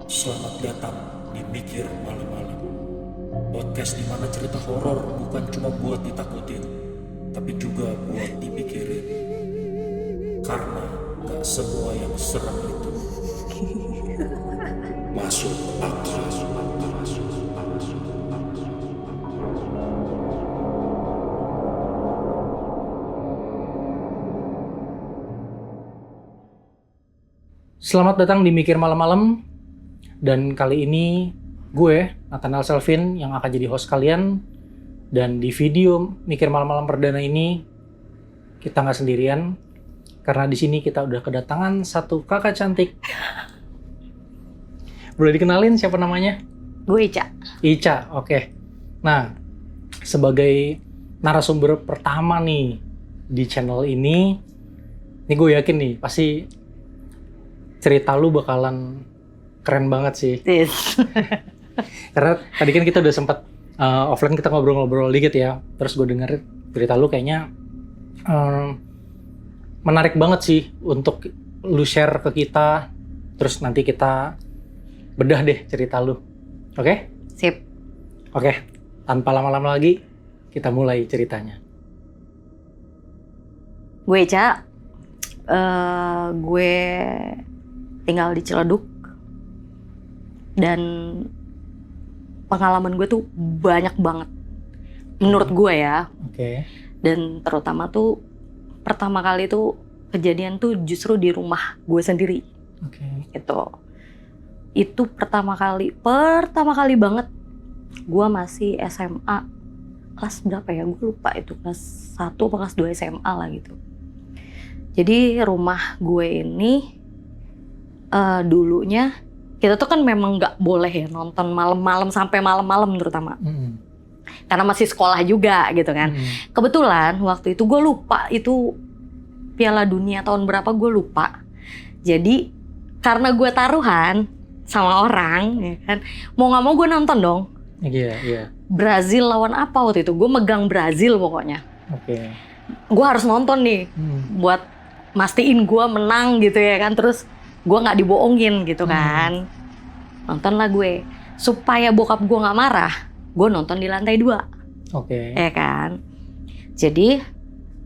Selamat datang di Mikir Malam-Malam. Podcast di mana cerita horor bukan cuma buat ditakutin, tapi juga buat dipikirin. Karena gak semua yang serem itu masuk akal. Selamat datang di Mikir Malam-Malam. Dan kali ini gue, Nathaniel Selvin, yang akan jadi host kalian. Dan di video Mikir Malam-Malam perdana ini, kita nggak sendirian. Karena di sini kita udah kedatangan satu kakak cantik. Boleh dikenalin siapa namanya? Gue Ica. Ica, oke. Nah, sebagai narasumber pertama nih di channel ini gue yakin nih, pasti cerita lu bakalan keren banget sih. Karena tadi kan kita udah sempat offline, kita ngobrol-ngobrol dikit ya. Terus gue denger cerita lu kayaknya menarik banget sih untuk lu share ke kita. Terus nanti kita bedah deh cerita lu. Oke? Sip. Oke. Tanpa lama-lama lagi, kita mulai ceritanya. Gue Ica. Gue tinggal di Ciledug. Dan pengalaman gue tuh banyak banget. Menurut gue ya. Oke. Dan terutama tuh pertama kali tuh kejadian tuh justru di rumah gue sendiri. Oke. Itu pertama kali banget. Gue masih SMA. Kelas berapa ya? Gue lupa itu. Kelas 1 atau kelas 2 SMA lah gitu. Jadi rumah gue ini dulunya kita tuh kan memang nggak boleh ya nonton malam-malam sampai malam-malam terutama. Karena masih sekolah juga gitu kan. Kebetulan waktu itu gue lupa itu Piala Dunia tahun berapa, gue lupa. Jadi karena gue taruhan sama orang ya kan, mau nggak mau gue nonton dong. Iya. Brazil lawan apa waktu itu? Gue megang Brazil pokoknya. Oke. Gue harus nonton nih buat mastiin gue menang gitu ya kan. Terus gue nggak dibohongin gitu kan. Nonton lah gue supaya bokap gue nggak marah. Gue nonton di lantai 2. Oke. Ya kan. Jadi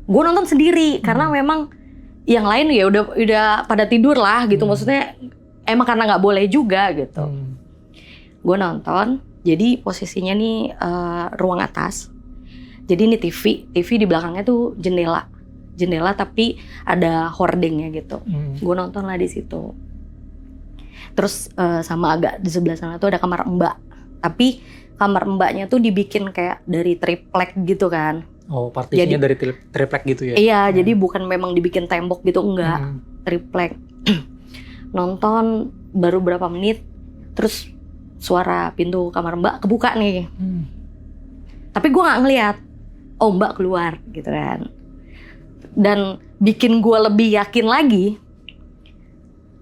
gue nonton sendiri karena memang yang lain ya udah pada tidur lah gitu. Maksudnya emang karena nggak boleh juga gitu. Gue nonton. Jadi posisinya nih ruang atas. Jadi ini TV di belakangnya tuh jendela tapi ada hordingnya gitu. Gue nonton lah di situ. Terus sama agak di sebelah sana tuh ada kamar mbak. Tapi kamar mbaknya tuh dibikin kayak dari triplek gitu kan. Oh, partisinya dari triplek gitu ya? Iya, jadi bukan memang dibikin tembok gitu, enggak. Triplek. Nonton baru berapa menit, terus suara pintu kamar mbak kebuka nih. Tapi gue nggak ngeliat. Oh, mbak keluar gitu kan. Dan bikin gue lebih yakin lagi,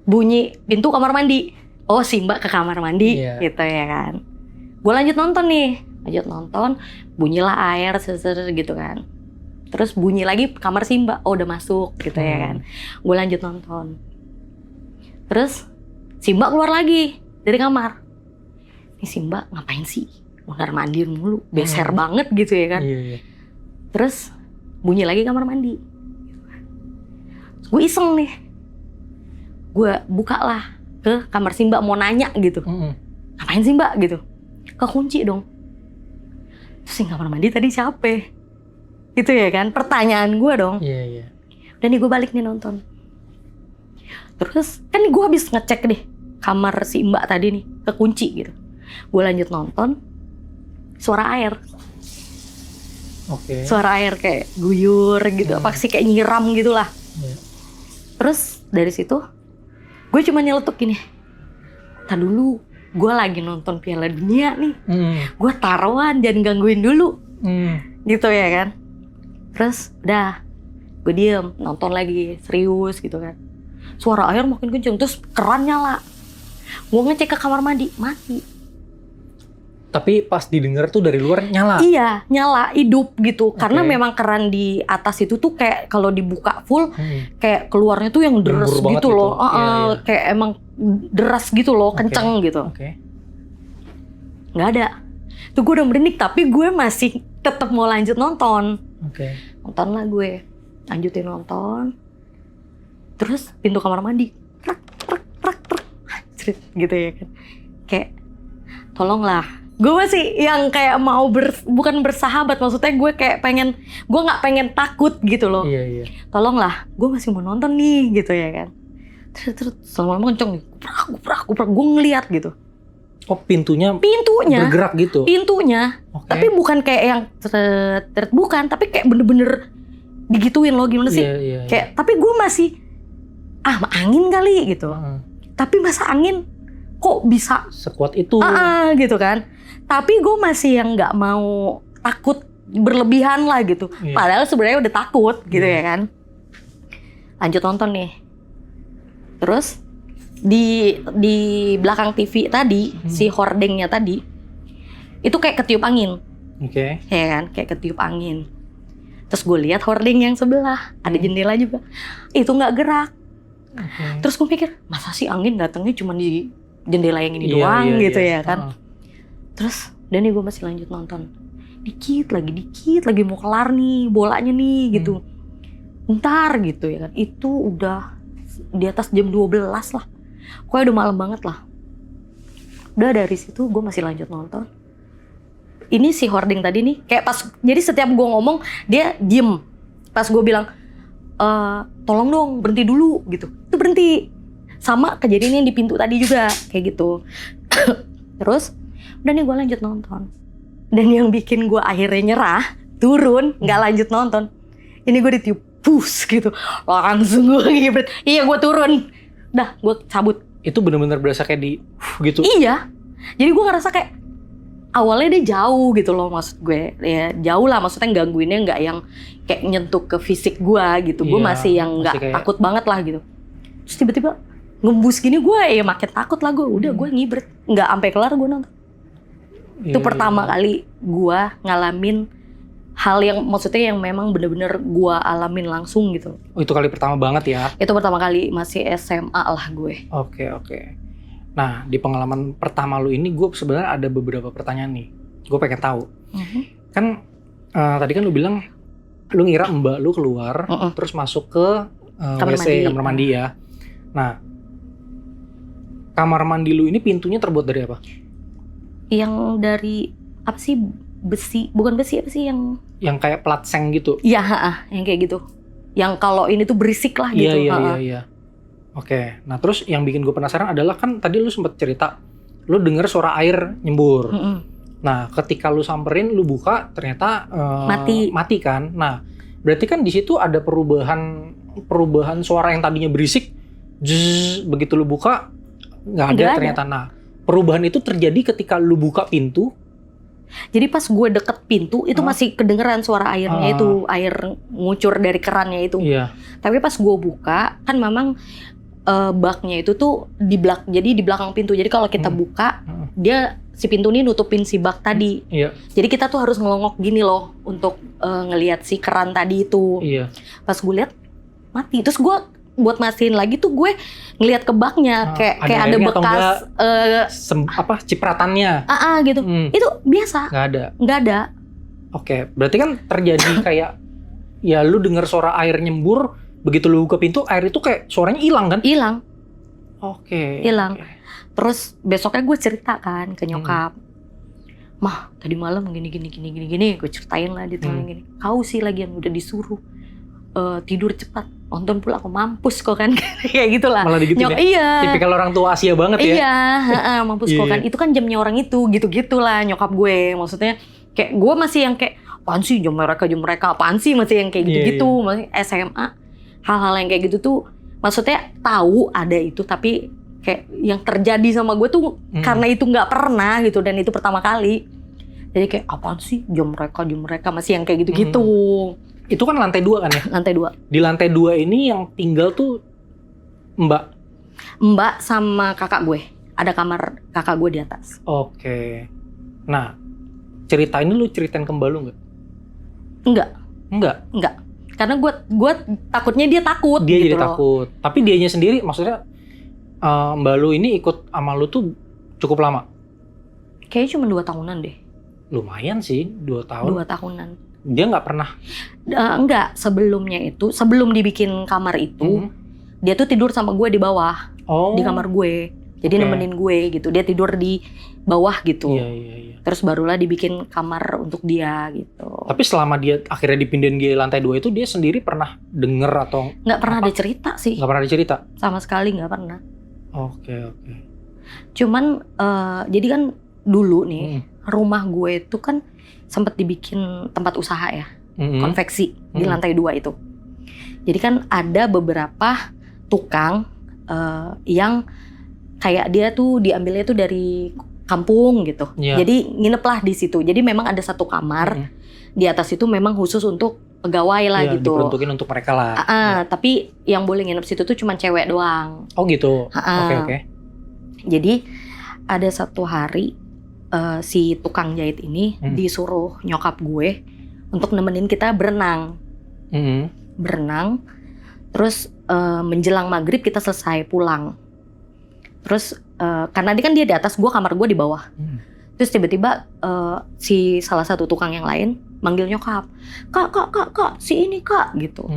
bunyi pintu kamar mandi. Oh, si mbak ke kamar mandi gitu ya kan. Gue lanjut nonton, bunyilah air gitu kan. Terus bunyi lagi kamar si mbak, oh udah masuk gitu ya kan. Gue lanjut nonton. Terus si mbak keluar lagi dari kamar. Ini si mbak ngapain sih? Mondar mandir mulu, beser banget gitu ya kan. Iya. Terus bunyi lagi kamar mandi. Gue iseng nih, gue buka lah ke kamar si mbak mau nanya gitu. Ngapain sih mbak gitu? Kekunci dong. Terus yang kamar mandi tadi siapa? Gitu ya kan, pertanyaan gue dong. Iya. Udah nih gue balik nih nonton. Terus kan gue habis ngecek nih kamar si mbak tadi nih, kekunci gitu. Gue lanjut nonton, suara air. Oke. Suara air kayak guyur gitu, apa sih kayak nyiram gitu lah. Terus dari situ gue cuma nyeletuk gini, "Tar dulu, gue lagi nonton Piala Dunia nih, gue taruhan jangan gangguin dulu." Gitu ya kan. Terus udah gue diem nonton lagi serius gitu kan. Suara air makin kenceng, terus keran nyala. Gue ngecek ke kamar mandi, mati. Tapi pas didengar tuh dari luar nyala. Iya, nyala, hidup gitu. Karena Oke. memang keran di atas itu tuh kayak kalau dibuka full, kayak keluarnya tuh yang deras Gembur banget gitu gitu. loh. Iya, iya. Kayak emang deras gitu loh, Oke. kenceng gitu. Oke. Nggak ada. Tuh gue udah merinding, tapi gue masih tetap mau lanjut nonton. Oke. Nonton lah gue, lanjutin nonton. Terus pintu kamar mandi, prak, prak, prak, prak. Anjrit, gitu ya kan. Kayak, tolonglah. Gue masih yang kayak mau bukan bersahabat, maksudnya gue kayak pengen, gue nggak pengen takut gitu loh. Iya, iya. Tolonglah, gue masih mau nonton nih gitu ya kan. Terus lama-lama kenceng nih, guprak, gue ngeliat gitu. Oh, pintunya Pintunya, bergerak gitu. Oke. Tapi bukan kayak yang bukan, tapi kayak bener-bener digituin loh, gimana sih? Iya, iya, iya. Kayak, tapi gue masih, angin kali gitu. Heeh. Tapi masa angin kok bisa Sekuat itu. gitu kan. Tapi gue masih yang nggak mau takut berlebihan lah gitu. Iya. Padahal sebenarnya udah takut gitu Iya. ya kan. Lanjut nonton nih. Terus di belakang TV tadi, si hordengnya tadi, itu kayak ketiup angin. Oke. Ya kan, kayak ketiup angin. Terus gue lihat hordeng yang sebelah, ada jendela juga. Itu nggak gerak. Oke. Terus gue mikir, masa sih angin datangnya cuma di jendela yang ini Iya, doang iya, gitu iya. ya kan. Heeh. Terus dan nih gue masih lanjut nonton. Dikit lagi mau kelar nih bolanya nih gitu. Bentar gitu ya kan. Itu udah di atas jam 12 lah. Pokoknya udah malam banget lah. Udah dari situ gue masih lanjut nonton. Ini si hordeng tadi nih kayak pas, jadi setiap gue ngomong dia diem. Pas gue bilang tolong dong berhenti dulu gitu, itu berhenti. Sama kejadian yang di pintu tadi juga kayak gitu. Terus udah nih gue lanjut nonton. Dan yang bikin gue akhirnya nyerah, turun, nggak lanjut nonton. Ini gue ditiup, pus gitu. Langsung gue ngibrit. Iya gue turun. Dah gue cabut. Itu benar-benar berasa kayak di gitu. Iya. Jadi gue ngerasa kayak awalnya dia jauh gitu loh, maksud gue. Ya jauh lah, maksudnya gangguinnya nggak yang kayak nyentuh ke fisik gue gitu. Gue Iya, masih yang nggak masih kayak- takut banget lah gitu. Terus tiba-tiba ngembus gini gue ya makin takut lah gue. Udah gue ngibrit. Nggak sampai kelar gue nonton. Iya, Itu pertama iya. kali gue ngalamin hal yang maksudnya yang memang bener-bener gue alamin langsung gitu. Oh, itu kali pertama banget ya. Itu pertama kali masih SMA lah gue. Oke, oke. Nah, di pengalaman pertama lu ini gue sebenarnya ada beberapa pertanyaan nih. Gue pengen tahu. Kan tadi kan lu bilang lu ngira mbak lu keluar terus masuk ke Kamar WC, mandi. kamar mandi ya. Nah, kamar mandi lu ini pintunya terbuat dari apa? Yang dari apa sih, besi, bukan besi, apa sih yang Yang kayak plat seng gitu. iya, yang kayak gitu. Yang kalau ini tuh berisik lah gitu. Iya. Oke, nah terus yang bikin gue penasaran adalah kan tadi lu sempet cerita lu denger suara air nyembur. Mm-mm. Nah, ketika lu samperin, lu buka ternyata mati kan. Nah, berarti kan di situ ada perubahan suara yang tadinya berisik, zzz, begitu lu buka nggak ada Nggak ada. ternyata. Nah, perubahan itu terjadi ketika lu buka pintu. Jadi pas gue deket pintu itu masih kedengeran suara airnya itu, air ngucur dari kerannya itu. Iya. Tapi pas gue buka kan memang baknya itu tuh jadi di belakang pintu. Jadi kalau kita buka, dia si pintu ini nutupin si bak tadi. Iya. Jadi kita tuh harus ngelongok gini loh untuk ngelihat si keran tadi itu. Iya. Pas gue lihat mati. Terus gue buat mastiin lagi tuh gue ngelihat ke baknya kayak ada airnya atau bekas cipratannya. gitu. Itu biasa, Nggak ada. nggak ada. Oke, berarti kan terjadi kayak ya lu dengar suara air nyembur, begitu lu buka pintu air itu kayak suaranya hilang kan? Hilang. Oke. Hilang. Oke. Terus besoknya gue cerita kan ke nyokap. Mah, tadi malam gini. Gue ceritain lah dia gini. Kau sih lagi yang udah disuruh tidur cepat, nonton pula aku mampus kok kan. Kayak gitulah. Malah digituin ya? Iya. Tipikal orang tua Asia banget ya. Iya, mampus kok kan. Itu kan jamnya orang itu, gitu-gitulah nyokap gue. Maksudnya kayak gue masih yang kayak apaan sih jam mereka, apaan sih masih yang kayak gitu-gitu. Masih SMA, hal-hal yang kayak gitu tuh maksudnya tahu ada itu, tapi kayak yang terjadi sama gue tuh karena itu nggak pernah gitu, dan itu pertama kali. Jadi kayak apaan sih jam mereka masih yang kayak gitu-gitu. Itu kan lantai 2 kan ya? Lantai 2. Di lantai 2 ini yang tinggal tuh Mbak sama kakak gue. Ada kamar kakak gue di atas. Oke. Nah, cerita ini lu ceritain ke Mbak lu nggak? Enggak. Enggak. Karena gue takutnya dia takut Dia gitu jadi loh. takut. Tapi dianya sendiri, maksudnya Mbak lu ini ikut sama lu tuh cukup lama? Kayaknya cuma 2 tahunan deh. Lumayan sih, 2 tahun. 2 tahunan. Dia nggak pernah. Enggak, sebelumnya itu, sebelum dibikin kamar itu, dia tuh tidur sama gue di bawah, Oh. di kamar gue. Jadi Oke. nemenin gue gitu. Dia tidur di bawah gitu. Iya. Terus barulah dibikin kamar untuk dia gitu. Tapi selama dia akhirnya dipindahin di lantai 2 itu, dia sendiri pernah denger atau Nggak pernah apa? ada cerita sih. nggak pernah dicerita? Sama sekali nggak pernah. Oke. Cuman jadi kan dulu nih, Mm. rumah gue itu kan sempat dibikin tempat usaha ya. Mm-mm. Konveksi di Mm. lantai 2 itu. Jadi kan ada beberapa tukang yang kayak dia tuh diambilnya tuh dari kampung gitu. Iya. Jadi nginep lah di situ. Jadi memang ada satu kamar di atas itu memang khusus untuk pegawai lah Iya, gitu. diperuntukin untuk mereka lah. Tapi yang boleh nginep situ tuh cuma cewek doang. Oh gitu. Oke. Jadi ada satu hari si tukang jahit ini disuruh nyokap gue untuk nemenin kita berenang. Berenang, terus menjelang maghrib kita selesai pulang. Terus karena dia kan dia di atas, kamar gue di bawah. Terus tiba-tiba si salah satu tukang yang lain manggil nyokap, kak, si ini kak gitu.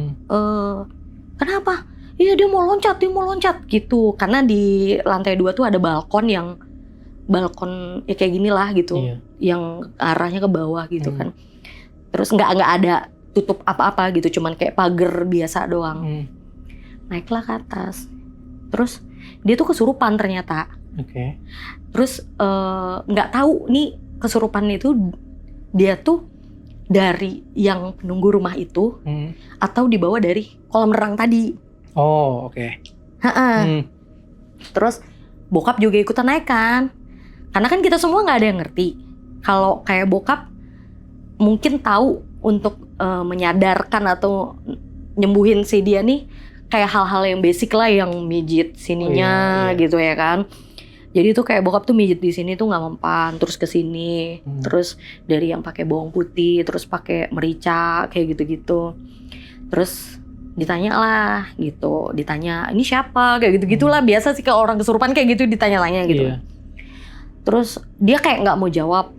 Kenapa? Iya dia mau loncat gitu. Karena di lantai 2 tuh ada balkon ya kayak gini lah gitu, yang arahnya ke bawah gitu kan. Terus nggak ada tutup apa-apa gitu, cuman kayak pagar biasa doang. Naiklah ke atas. Terus dia tuh kesurupan ternyata. Oke. Terus nggak tahu nih kesurupan itu dia tuh dari yang penunggu rumah itu atau dibawa dari kolam renang tadi. Oh oke. Terus bokap juga ikutan naik kan. Karena kan kita semua nggak ada yang ngerti. Kalau kayak bokap mungkin tahu untuk menyadarkan atau nyembuhin si dia nih kayak hal-hal yang basic lah, yang mijit sininya gitu ya kan. Jadi tuh kayak bokap tuh mijit di sini tuh nggak mempan, terus ke sini, terus dari yang pakai bawang putih, terus pakai merica kayak gitu-gitu. Terus ditanya lah gitu, ditanya ini siapa kayak gitu-gitulah, biasa sih kalau orang kesurupan kayak gitu ditanya-tanya gitu. Terus dia kayak nggak mau jawab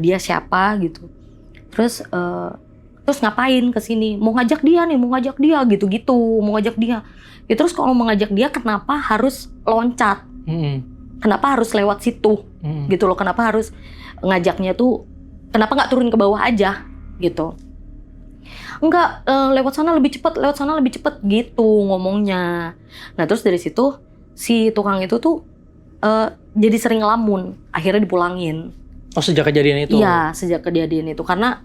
dia siapa gitu. Terus ngapain ke sini? Mau ngajak dia gitu-gitu, mau ngajak dia. Ya terus kalau mau ngajak dia kenapa harus loncat? Kenapa harus lewat situ? Gitu loh, kenapa harus ngajaknya tuh, kenapa nggak turun ke bawah aja gitu? Enggak, lewat sana lebih cepet gitu ngomongnya. Nah terus dari situ si tukang itu tuh jadi sering ngelamun, akhirnya dipulangin. Oh sejak kejadian itu? Iya, sejak kejadian itu. Karena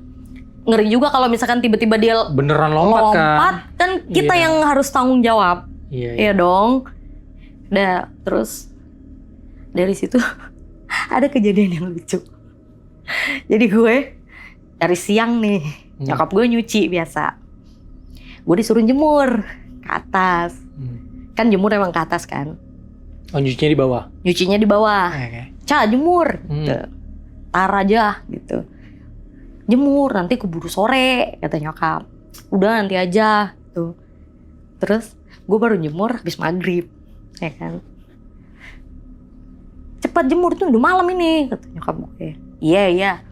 ngeri juga kalau misalkan tiba-tiba dia beneran lompat kan kita yang harus tanggung jawab. Iya dong. Udah, terus dari situ ada kejadian yang lucu. Jadi gue dari siang nih, nyokap gue nyuci biasa. Gue disuruh jemur ke atas. Kan jemur emang ke atas kan. Oh nyucinya di bawah? Nyucinya di bawah. Ca, jemur. Gitu. Tar aja gitu. Jemur, nanti keburu sore, kata nyokap. Udah nanti aja gitu. Terus gue baru jemur habis maghrib, ya kan. Cepat jemur tuh udah malam ini, kata nyokap gue. Iya.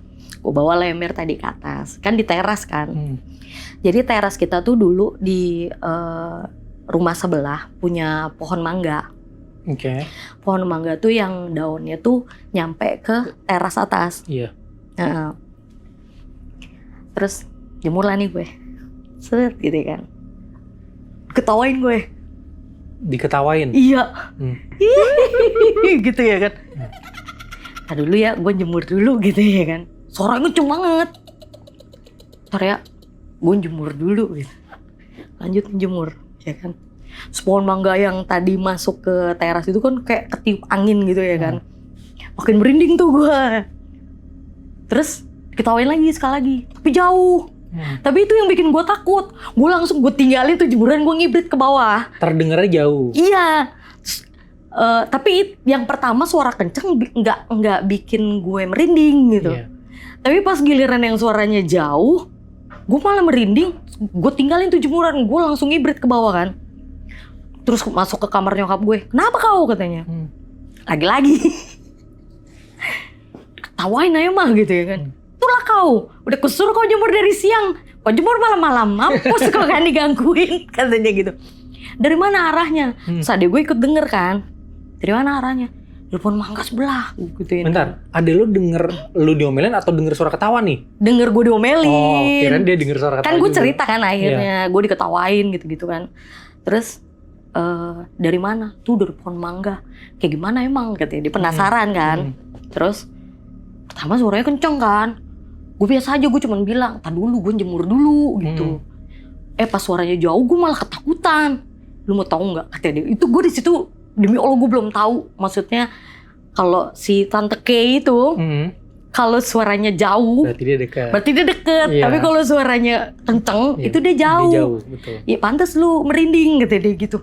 Gue bawa lah ember tadi ke atas. Kan di teras kan. Jadi teras kita tuh dulu di rumah sebelah punya pohon mangga. Oke. Pohon mangga tuh yang daunnya tuh nyampe ke teras atas. Iya. Terus jemur lah nih gue. Set gitu kan. Ketawain gue. Diketawain? Iya. Gitu ya kan. Nah dulu ya, gue jemur dulu gitu ya kan. Suaranya kenceng banget. Ntar ya, gue jemur dulu gitu. Lanjut jemur, ya kan. Pohon mangga yang tadi masuk ke teras itu kan kayak ketiup angin gitu ya kan. Makin merinding tuh gue. Terus ketawain lagi sekali lagi, tapi jauh. Tapi itu yang bikin gue takut. Gue langsung tinggalin tuh jemuran, gue ngibrit ke bawah. Terdengarnya jauh? Iya. Terus Tapi yang pertama suara kenceng nggak bikin gue merinding gitu. Iya. Tapi pas giliran yang suaranya jauh, gue malah merinding. Gue tinggalin tuh jemuran, gue langsung ngibrit ke bawah kan. Terus masuk ke kamar nyokap gue. Kenapa kau katanya? Lagi-lagi. Ketawain aja mah gitu ya kan. Itulah kau, udah kusur kau jemur dari siang. Kau jemur malam-malam, mampus kau kan digangguin katanya gitu. Dari mana arahnya? Terus adek gue ikut denger kan. Dari mana arahnya? Dari pohon mangga sebelah gituin. Bentar, adek lu denger lu diomelin atau denger suara ketawa nih? Denger gue diomelin. Oh, kirain dia denger suara ketawa. Kan gue juga. cerita kan akhirnya, gue diketawain gitu-gitu kan. Terus dari mana? Tuh dari pohon mangga. Kayak gimana emang? Katanya dia penasaran kan. Terus pertama suaranya kenceng kan. Gue biasa aja, gue cuman bilang, "Tar dulu, gue jemur dulu," gitu. Pas suaranya jauh, gue malah ketakutan. Lu mau tahu nggak? Katanya dia. Itu gue di situ demi Allah gue belum tahu. Maksudnya kalau si Tante Kay itu, kalau suaranya jauh, Berarti dia dekat. berarti dia deket. Iya. Tapi kalau suaranya kenceng, Iya, itu dia jauh. Dia jauh, betul. Ya pantas lu merinding, katanya dia gitu.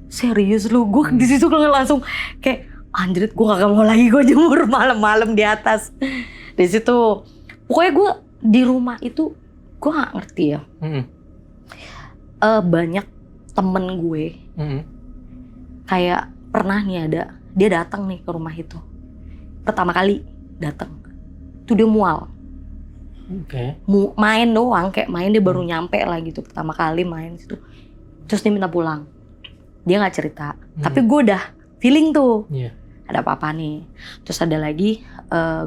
Serius lu? Gue di situ langsung kayak anjrit, gue gak mau lagi gue jemur malam-malam di atas. Di situ, pokoknya gue di rumah itu gue gak ngerti ya. Banyak temen gue kayak pernah nih dia datang nih ke rumah itu. Pertama kali datang, tuh dia mual. Oke. Main doang, kayak main dia baru nyampe lah gitu. Pertama kali main situ. Terus dia minta pulang. Dia nggak cerita, tapi gue udah feeling tuh. Iya. Ada apa-apa nih. Terus ada lagi,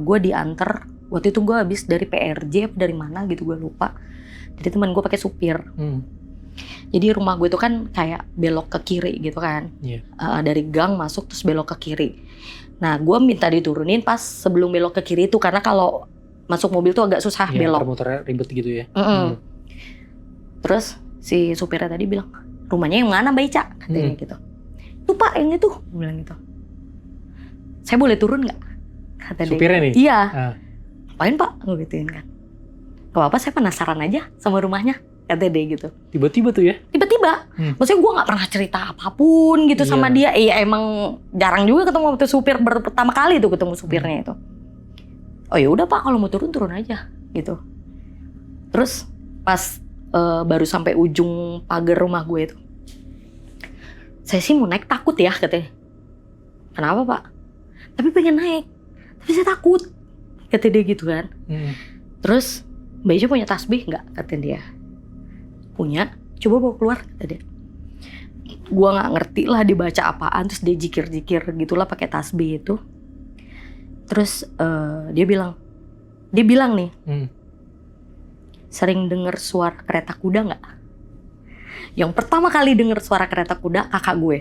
gue diantar. Waktu itu gue habis dari PRJ apa dari mana gitu gue lupa. Jadi teman gue pakai supir. Jadi rumah gue tuh kan kayak belok ke kiri gitu kan. Iya. Dari gang masuk terus belok ke kiri. Nah gue minta diturunin pas sebelum belok ke kiri itu karena kalau masuk mobil tuh agak susah Iya, belok. muter-muternya ribet gitu ya. Terus si supirnya tadi bilang, "Rumahnya yang mana Mbak Ica?" Katanya gitu. "Tuh Pak, yang itu." Gue bilang gitu. "Saya boleh turun nggak?" Kata dia. Supirnya nih? Iya. Ah. "Ngapain Pak?" Gue gituin kan. "Gak apa-apa, saya penasaran aja sama rumahnya." Kata dia gitu. Tiba-tiba tuh ya? Tiba-tiba. Maksudnya gue gak pernah cerita apapun gitu sama dia. Iya emang jarang juga ketemu sama supir. Baru pertama kali tuh ketemu supirnya itu. "Oh ya udah Pak, kalau mau turun aja." Gitu. Terus pas baru sampai ujung pagar rumah gue itu. "Saya sih mau naik takut ya," katanya. "Kenapa Pak?" "Tapi pengen naik. Tapi saya takut." Kata dia gitu kan. Terus, "Mbak Ica punya tasbih nggak?" Kata dia. "Punya, coba bawa keluar," kata dia. Gua nggak ngerti lah dibaca apaan, terus dia jikir-jikir gitulah pakai tasbih itu. Terus dia bilang nih, "Sering dengar suara kereta kuda nggak?" Yang pertama kali dengar suara kereta kuda kakak gue.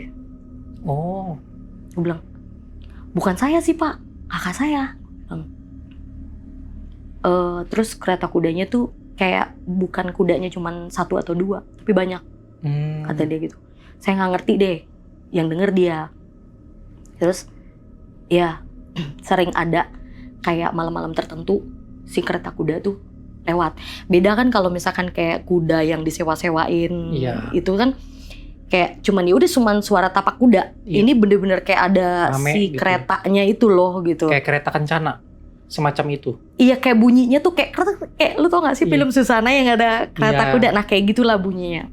Oh. Gue bilang, "Bukan saya sih Pak, kakak saya." Terus kereta kudanya tuh kayak bukan kudanya cuma 1 atau 2, tapi banyak. Kata dia gitu. Saya nggak ngerti deh, yang denger dia. Terus ya sering ada kayak malam-malam tertentu si kereta kuda tuh lewat. Beda kan kalau misalkan kayak kuda yang disewa-sewain. Iya. Itu kan kayak cuman suara tapak kuda. Iya. Ini bener-bener kayak ada Rame si gitu. keretanya itu loh gitu. Kayak kereta kencana. Semacam itu. Iya, kayak bunyinya tuh kayak lu tau gak sih Iya. film Susana yang ada kereta Iya. kuda? Nah kayak gitulah bunyinya.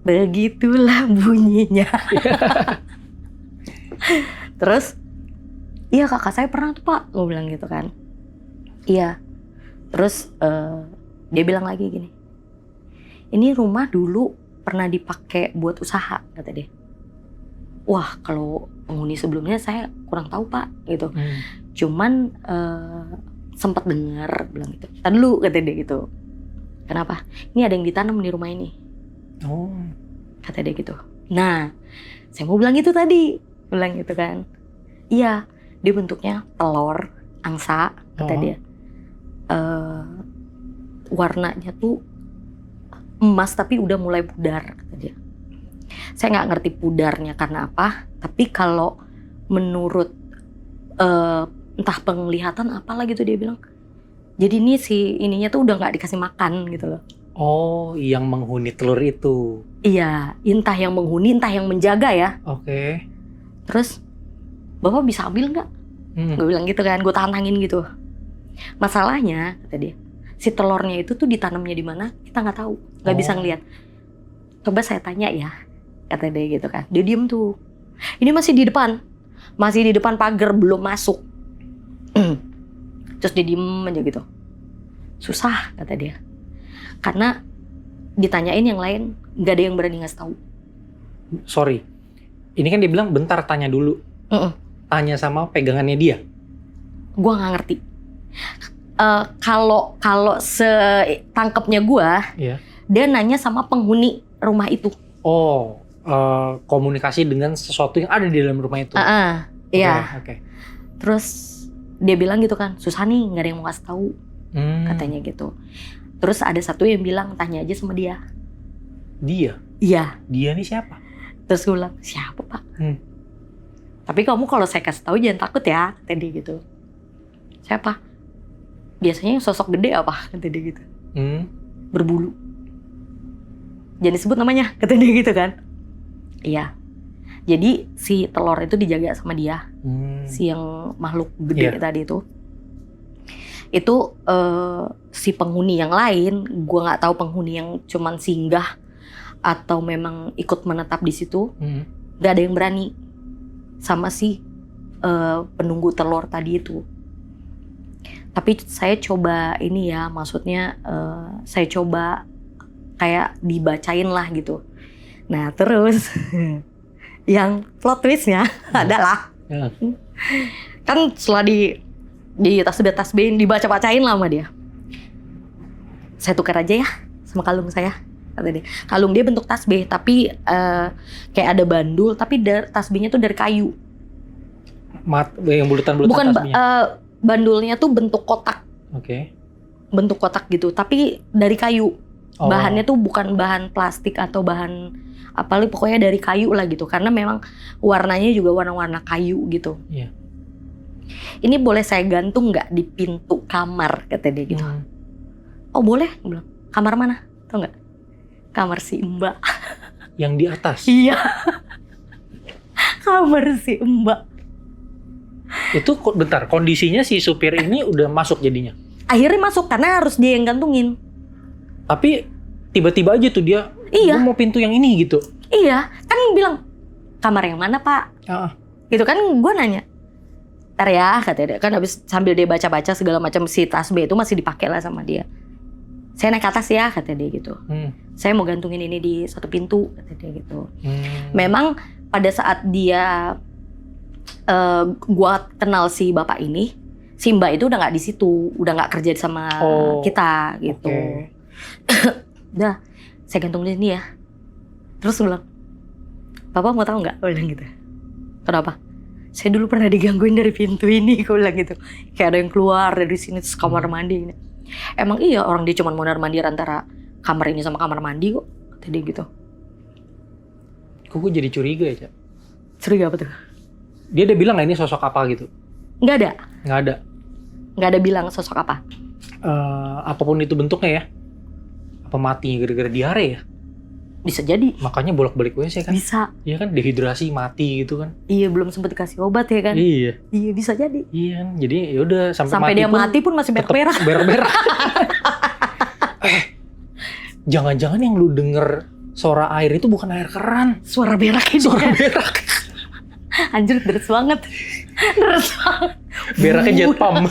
Begitulah bunyinya. Terus, "Iya kakak saya pernah tuh Pak," gue bilang gitu kan. "Iya." Terus dia bilang lagi gini, "Ini rumah dulu pernah dipakai buat usaha," kata dia. "Wah kalau penghuni sebelumnya saya kurang tahu Pak," gitu. Cuman sempat dengar bilang gitu. "Tadi dulu," kata dia gitu. "Kenapa?" "Ini ada yang ditanam di rumah ini," Oh. kata dia gitu. Nah, saya mau bilang itu tadi, bilang gitu kan. "Iya, dia bentuknya telur angsa," kata dia. Warnanya tuh emas tapi udah mulai pudar," kata dia. Saya nggak ngerti pudarnya karena apa, tapi kalau menurut entah penglihatan apalah gitu dia bilang. Jadi ini si ininya tuh udah nggak dikasih makan gitu loh. Oh, yang menghuni telur itu. Iya, entah yang menghuni, entah yang menjaga ya. Oke. Terus Bapak bisa ambil nggak? Gue bilang gitu kan, gue tantangin gitu. Masalahnya kata dia, si telurnya itu tuh ditanamnya di mana kita nggak tahu, nggak bisa ngeliat. Coba saya tanya ya, kata dia gitu kan. Dia diem tuh. Ini masih di depan pagar, belum masuk. Terus dia diem aja gitu. Susah kata dia, karena ditanyain yang lain nggak ada yang berani ngasih tahu. Sorry, ini kan dia bilang bentar tanya dulu. Tanya sama pegangannya dia. Gua nggak ngerti. Kalau setangkepnya gua, dia nanya sama penghuni rumah itu. Oh, komunikasi dengan sesuatu yang ada di dalam rumah itu. Iya. Oke. Terus dia bilang gitu kan, susah nih, nggak ada yang mau kasih tahu, katanya gitu. Terus ada satu yang bilang, tanya aja sama dia. Dia? Iya. Dia nih siapa? Terus gue bilang, siapa pak? Tapi kamu kalau saya kasih tahu jangan takut ya, kata dia gitu. Siapa? Biasanya yang sosok gede apa? Kata dia gitu. Berbulu. Jangan disebut namanya, kata dia gitu kan. Iya. Jadi si telur itu dijaga sama dia. Si yang makhluk gede tadi itu. Itu si penghuni yang lain, gue nggak tahu penghuni yang cuman singgah atau memang ikut menetap di situ. Gak ada yang berani sama si penunggu telur tadi itu. Tapi saya coba ini ya, maksudnya saya coba kayak dibacain lah gitu. Nah terus yang plot twistnya adalah kan setelah di tasbih dibaca-bacain lah sama dia. Saya tukar aja ya sama kalung saya, kata dia. Kalung dia bentuk tasbih tapi kayak ada bandul, tapi tasbihnya tuh dari kayu. Yang bulutan-bulutan bukan tasbihnya. Bandulnya tuh bentuk kotak. Oke. Bentuk kotak gitu, tapi dari kayu. Bahannya tuh bukan bahan plastik atau bahan apalagi, pokoknya dari kayu lah gitu. Karena memang warnanya juga warna-warna kayu gitu. Iya. Ini boleh saya gantung nggak di pintu kamar, kata dia gitu. Oh boleh, gue bilang. Kamar mana? Tau nggak? Kamar si Mbak. Yang di atas? Iya. Kamar si Mbak. Itu bentar, kondisinya si supir ini udah masuk jadinya? Akhirnya masuk karena harus dia yang gantungin. Tapi tiba-tiba aja tuh dia, iya, gue mau pintu yang ini gitu. Iya, kan bilang kamar yang mana pak? Gitu kan, gue nanya. Ntar ya, katanya dia. Kan habis sambil dia baca-baca segala macam, si tasbih itu masih dipakai lah sama dia. Saya naik ke atas ya, kata dia gitu. Saya mau gantungin ini di satu pintu, kata dia gitu. Memang pada saat dia, gua kenal si bapak ini, si Mbak itu udah nggak di situ, udah nggak kerja sama kita gitu. Udah, saya gantung di sini ya. Terus bilang, Bapak mau tahu nggak? Gue bilang gitu. Kenapa? Saya dulu pernah digangguin dari pintu ini, gue bilang gitu. Kayak ada yang keluar dari sini terus kamar mandi ini. Emang iya, orang dia cuma mondar mandir antara kamar ini sama kamar mandi kok, tadi gitu. Kok gue jadi curiga ya, Cak? Curiga apa tuh? Dia udah bilang nggak ini sosok apa gitu? Nggak ada. Nggak ada bilang sosok apa. Apapun itu bentuknya ya. Apa mati gara-gara diare ya? Bisa jadi. Makanya bolak-balik WC kan? Bisa. Iya kan, dehidrasi mati gitu kan? Iya, belum sempat dikasih obat ya kan? Iya. Iya, bisa jadi. Iya kan, jadi yaudah sampai dia mati pun masih berak-berak. Berak-berak. Jangan-jangan yang lu denger suara air itu bukan air keran. Suara berak ini. Suara berak. Anjir, deres banget. Deres banget. Beraknya jet pump.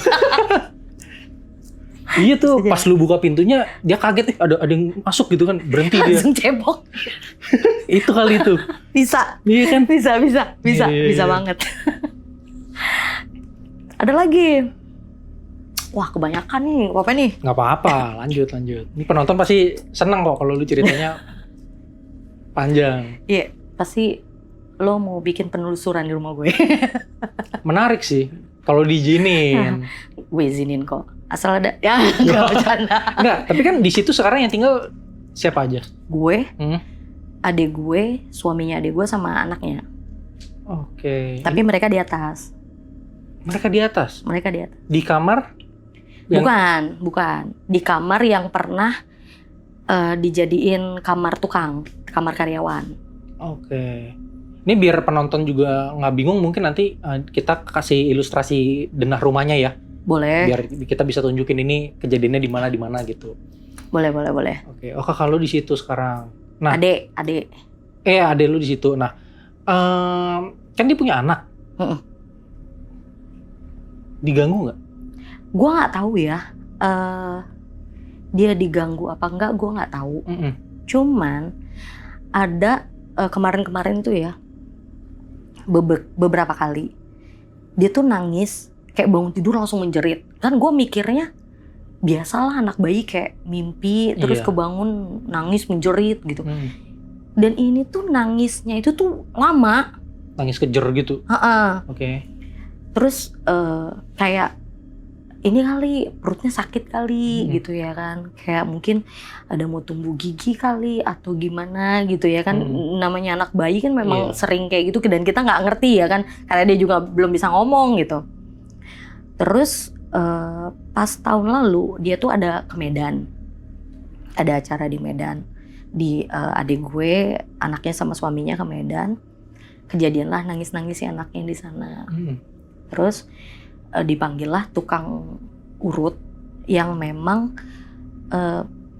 Iya tuh, pas lu buka pintunya, dia kaget, ada yang masuk gitu kan, berhenti dia. Langsung cebok. Itu kali itu. Bisa. Iya kan? Bisa banget. Ada lagi. Wah, kebanyakan nih, apa nih? Nggak apa-apa, lanjut. Ini penonton pasti seneng kok kalau lu ceritanya panjang. Iya, pasti lo mau bikin penelusuran di rumah gue. Menarik sih, kalau diizinin. Gue izinin kok. Asal ada, ya nggak bercanda. Nggak, tapi kan di situ sekarang yang tinggal siapa aja? Gue, adik gue, suaminya adik gue sama anaknya. Oke. Tapi mereka di atas. Mereka di atas? Mereka di atas. Di kamar? Bukan. Di kamar yang pernah dijadiin kamar tukang, kamar karyawan. Oke. Ini biar penonton juga nggak bingung, mungkin nanti kita kasih ilustrasi denah rumahnya ya. Boleh. Biar kita bisa tunjukin ini kejadiannya di mana gitu. Boleh. Oke, oh kakak lu di situ sekarang. Nah, Adek. adek lu di situ. Nah, kan dia punya anak. Diganggu nggak? Gue nggak tahu ya. Dia diganggu apa enggak? Gue nggak tahu. Cuman ada kemarin-kemarin tuh ya, beberapa kali dia tuh nangis kayak bangun tidur langsung menjerit. Kan gue mikirnya biasalah anak bayi kayak mimpi terus kebangun nangis menjerit gitu. Dan ini tuh nangisnya itu tuh lama. Nangis kejer gitu. Oke. Terus kayak ini kali perutnya sakit kali gitu ya kan. Kayak mungkin ada mau tumbuh gigi kali atau gimana gitu ya kan. Namanya anak bayi kan memang sering kayak gitu dan kita nggak ngerti ya kan. Karena dia juga belum bisa ngomong gitu. Terus pas tahun lalu dia tuh ada ke Medan. Ada acara di Medan. Di adik gue anaknya sama suaminya ke Medan. Kejadian lah nangis-nangis si anaknya di sana. Terus dipanggil lah tukang urut yang memang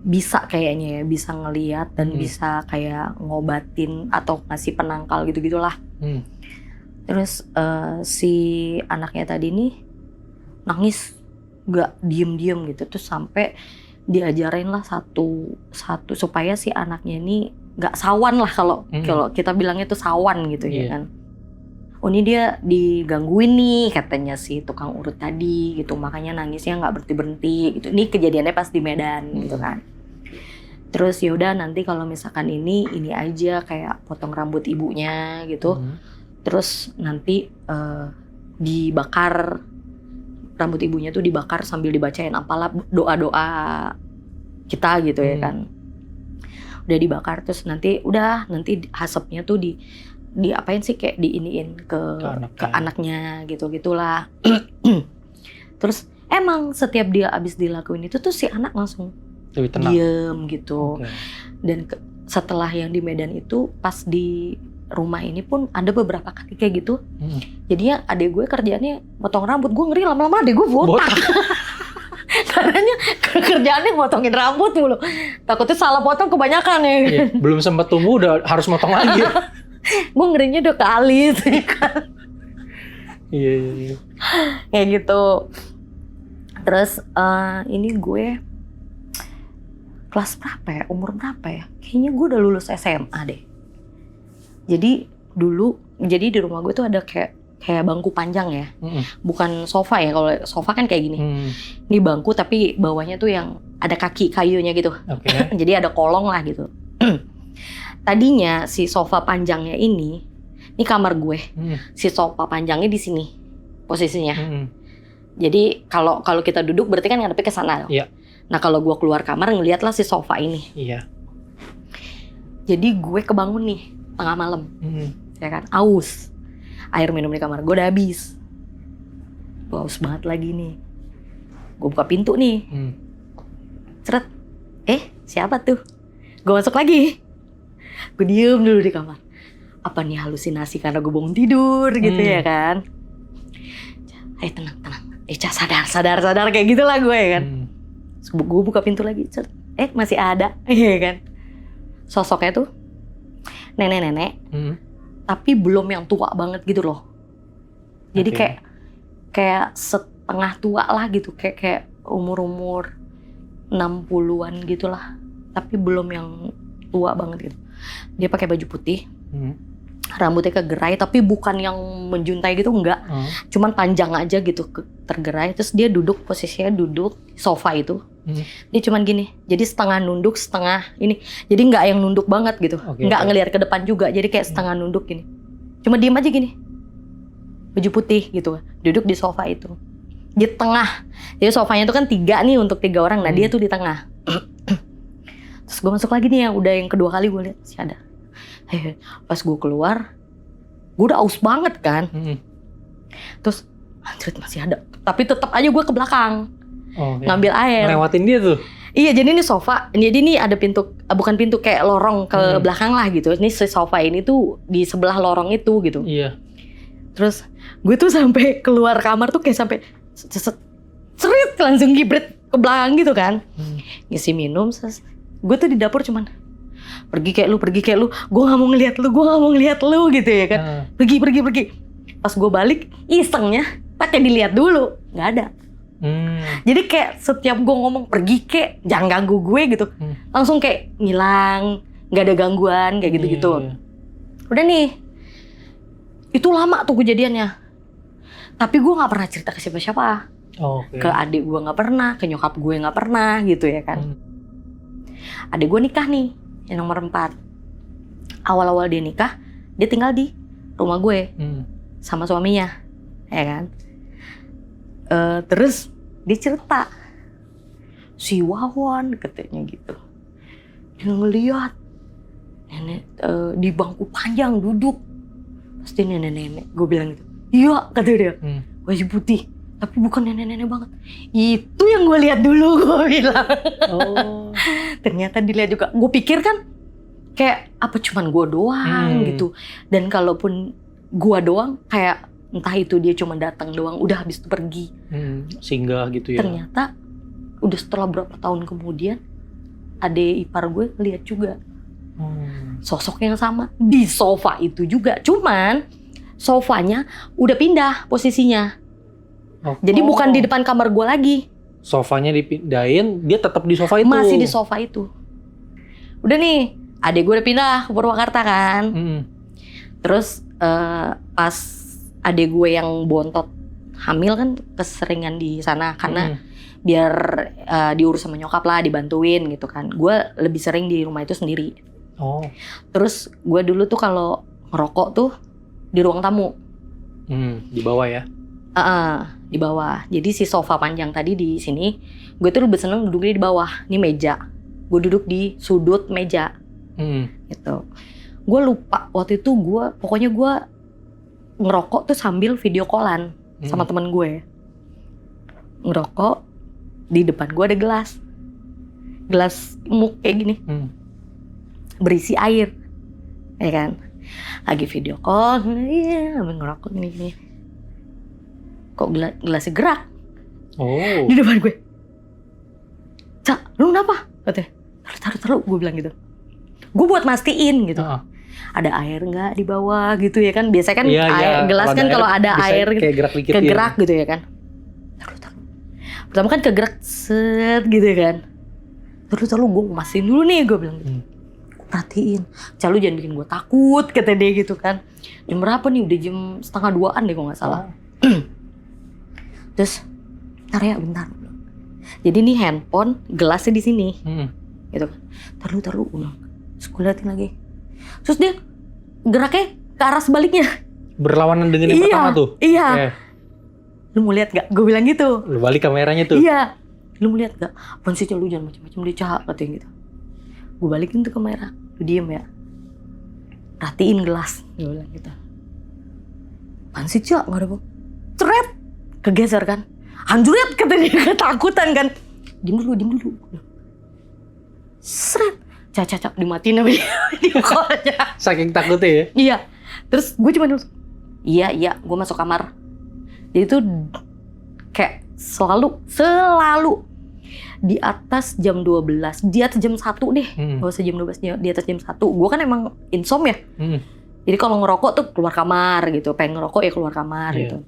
bisa kayaknya ya, bisa ngeliat dan bisa kayak ngobatin atau ngasih penangkal gitu-gitulah. Terus si anaknya tadi nih nangis gak diem-diem gitu, terus sampai diajarin lah satu supaya si anaknya ini gak sawan lah kalau kita bilangnya tuh sawan gitu ya kan. Oh ini dia digangguin nih katanya si tukang urut tadi gitu, makanya nangisnya nggak berhenti gitu. Ini kejadiannya pas di Medan gitu kan. Terus yaudah nanti kalau misalkan ini aja kayak potong rambut ibunya gitu. Terus nanti dibakar rambut ibunya tuh, dibakar sambil dibacain apalah doa-doa kita gitu ya kan. Udah dibakar terus nanti asapnya tuh di apain sih, kayak diiniin ke anaknya gitu-gitulah. Terus emang setiap dia abis dilakuin itu tuh si anak langsung diem gitu. Dan setelah yang di Medan itu pas di rumah ini pun ada beberapa kali kayak gitu. Jadinya adek gue kerjaannya potong rambut. Gue ngeri lama-lama adek gue botak. Karena kerjaannya motongin rambut mulu. Takutnya salah potong kebanyakan ya. Belum sempat tumbuh udah harus motong lagi. Gue ngerinya udah ke alis kan. Iya. Kayak gitu. Terus ini gue kelas berapa ya? Umur berapa ya? Kayaknya gue udah lulus SMA deh. Jadi di rumah gue tuh ada kayak bangku panjang ya. Bukan sofa ya, kalau sofa kan kayak gini. Ini bangku tapi bawahnya tuh yang ada kaki kayunya gitu. Jadi ada kolong lah gitu. Tadinya si sofa panjangnya ini kamar gue. Si sofa panjangnya di sini posisinya. Jadi kalau kita duduk berarti kan ngadepnya ke sana. Nah kalau gue keluar kamar ngeliatlah si sofa ini. Jadi gue kebangun nih tengah malam, ya kan, aus. Air minum di kamar gue udah habis. Gue aus banget lagi nih. Gue buka pintu nih. Ceret. Siapa tuh? Gue masuk lagi. Gue diem dulu di kamar. Apa nih halusinasi karena gue bangun tidur gitu ya kan. Ayo tenang. Sadar kayak gitulah gue ya kan. Gue buka pintu lagi. Masih ada ya kan. Sosoknya tuh nenek-nenek. Tapi belum yang tua banget gitu loh. Jadi kayak setengah tua lah gitu. Kayak umur 60-an gitulah. Tapi belum yang tua banget gitu. Dia pakai baju putih, rambutnya kegerai, tapi bukan yang menjuntai gitu, enggak. Cuman panjang aja gitu, tergerai. Terus dia posisinya duduk sofa itu. Dia cuman gini, jadi setengah nunduk, setengah ini. Jadi nggak yang nunduk banget gitu, nggak ngelihat ke depan juga. Jadi kayak setengah nunduk gini. Cuma diem aja gini, baju putih gitu, duduk di sofa itu. Di tengah, jadi sofanya itu kan 3 nih untuk 3 orang. Nah dia tuh di tengah. Terus gue masuk lagi nih yang kedua kali gue lihat masih ada. Pas gue keluar, gue udah aus banget kan. Terus anjir masih ada. Tapi tetap aja gue ke belakang ngambil air. Ngelewatin dia tuh. Iya, jadi ini sofa. Jadi ini ada pintu, bukan pintu, kayak lorong ke belakang lah gitu. Ini si sofa ini tuh di sebelah lorong itu gitu. Iya. Terus gue tuh sampai keluar kamar tuh kayak sampai cerit langsung gibret ke belakang gitu kan. Ngisi minum, gue tuh di dapur cuman pergi kayak lu, gue gak mau ngeliat lu gitu ya kan. Pergi. Pas gue balik, isengnya pakai dilihat dulu, nggak ada. Jadi kayak setiap gue ngomong pergi kek, jangan ganggu gue gitu, langsung kayak ngilang, nggak ada gangguan kayak gitu-gitu. Udah nih, itu lama tuh kejadiannya. Tapi gue nggak pernah cerita ke siapa-siapa. Ke adik gue nggak pernah, ke nyokap gue nggak pernah gitu ya kan. Adik gue nikah nih, yang nomor 4. Awal-awal dia nikah, dia tinggal di rumah gue sama suaminya, ya kan. Terus dia cerita, si Wawan katanya gitu, dia ngeliat nenek di bangku panjang duduk, pasti nenek-nenek. Gue bilang gitu, iya kata dia, baju putih, tapi bukan nenek-nenek banget. Itu yang gue lihat dulu, gue bilang. Ternyata dilihat juga. Gue pikir kan kayak apa cuman gue doang gitu. Dan kalaupun gue doang, kayak entah itu dia cuma datang doang, udah habis itu pergi. Singgah gitu ya. Ternyata udah setelah berapa tahun kemudian, adik ipar gue lihat juga sosok yang sama di sofa itu juga. Cuman sofanya udah pindah posisinya. Jadi bukan di depan kamar gue lagi. Sofanya dipindahin, dia tetap di sofa itu. Masih di sofa itu. Udah nih, adik gue udah pindah ke Purwakarta kan. Terus pas adik gue yang bontot hamil kan keseringan di sana karena biar diurus sama nyokap lah, dibantuin gitu kan. Gue lebih sering di rumah itu sendiri. Terus gue dulu tuh kalau ngerokok tuh di ruang tamu. Di bawah ya? Di bawah. Jadi si sofa panjang tadi di sini, gue tuh lebih seneng duduknya di bawah. Ini meja. Gue duduk di sudut meja. Gitu. Gue lupa waktu itu pokoknya gue ngerokok tuh sambil video callan sama temen gue. Ngerokok, di depan gue ada gelas muk kayak gini, berisi air, ya kan. Lagi video call, sambil ngerokok gini. Kok gelasnya gerak? Di depan gue. Cak, lu kenapa? Katanya, taruh, gue bilang gitu. Gue buat mastiin gitu. Ada air nggak di bawah gitu ya kan. Biasanya kan gelas kan kalau ada air kayak gerak dikit kegerak gitu ya kan. Taruh. Pertama kan kegerak set gitu ya kan. Terus gue mastiin dulu nih, gue bilang gitu. Gue perhatiin, Cak, lu jangan bikin gue takut, kata dia gitu kan. Jam berapa nih? Udah jam 1:30 deh kalau nggak salah. Terus, bentar. Jadi nih handphone, gelasnya di sini, gitu kan. Taruh, terus gue liatin lagi. Terus dia geraknya ke arah sebaliknya. Berlawanan dengan yang pertama tuh? Iya. Lu mau lihat gak? Gue bilang gitu. Lu balik kameranya tuh? Iya. Lu mau lihat gak? Apaan sih, lu jangan macam-macam deh, Cak, katanya gitu. Gue balikin tuh kamera. Lu diem ya. Perhatiin gelas. Gue bilang gitu. Apaan sih, Cak? Gak ada apa. Ceret. Kegeser kan. Anjuret, katanya, ketakutan kan. Diem dulu. Seret. Cak, dimatiin sama dia di call-nya. Saking takutnya ya? Iya. Terus gue cuma dulu, iya, gue masuk kamar. Jadi tuh kayak selalu di atas jam 12, di atas jam 1 deh. Gak usah jam 12, di atas jam 1. Gue kan emang insomnia. Jadi kalau ngerokok tuh keluar kamar gitu. Pengen ngerokok ya keluar kamar gitu.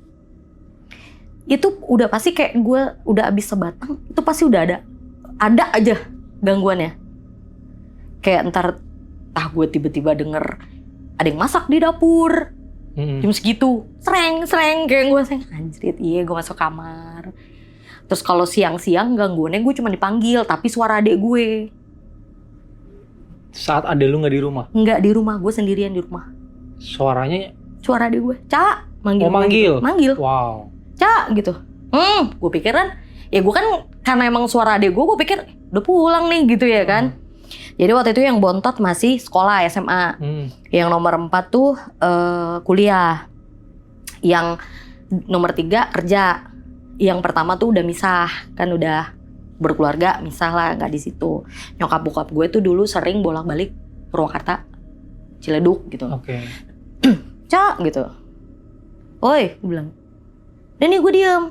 Itu udah pasti kayak gue udah abis sebatang, itu pasti udah ada aja gangguannya. Kayak ntar gue tiba-tiba denger ada yang masak di dapur. Jam segitu, sereng kayak gue anjrit, gue masuk kamar. Terus kalau siang-siang gangguannya gue cuma dipanggil, tapi suara adek gue. Saat adek lu nggak di rumah? Nggak di rumah, gue sendirian di rumah. Suaranya? Suara adek gue, Cak, manggil. Manggil. Wow. Cak gitu. Gue pikir kan, ya gue kan karena emang suara adek gue pikir udah pulang nih gitu ya kan. Jadi waktu itu yang bontot masih sekolah SMA. Yang nomor 4 tuh kuliah. Yang nomor 3 kerja. Yang pertama tuh udah misah. Kan udah berkeluarga, misalnya nggak di situ. Nyokap bokap gue tuh dulu sering bolak-balik Purwakarta, Ciledug gitu. Oke. Cak gitu. Oi, gue bilang. Dan nih gue diem.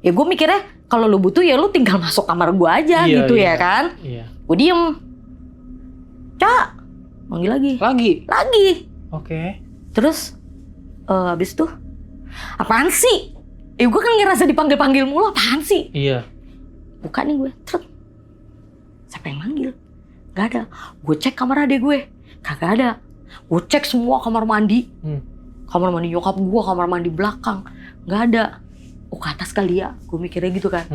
Ya gue mikirnya kalau lu butuh ya lu tinggal masuk kamar gue aja gitu ya kan. Iya. Gue diem. Cak, manggil lagi. Lagi. Oke. Terus abis itu apaan sih? Gue kan ngerasa dipanggil-panggil mulu, apaan sih? Iya. Buka nih gue, trut. Siapa yang manggil? Gak ada. Gue cek kamar adek gue, kagak ada. Gue cek semua kamar mandi. Kamar mandi nyokap gue, kamar mandi belakang. Gak ada. Oh ke atas kali ya, gue mikirnya gitu kan.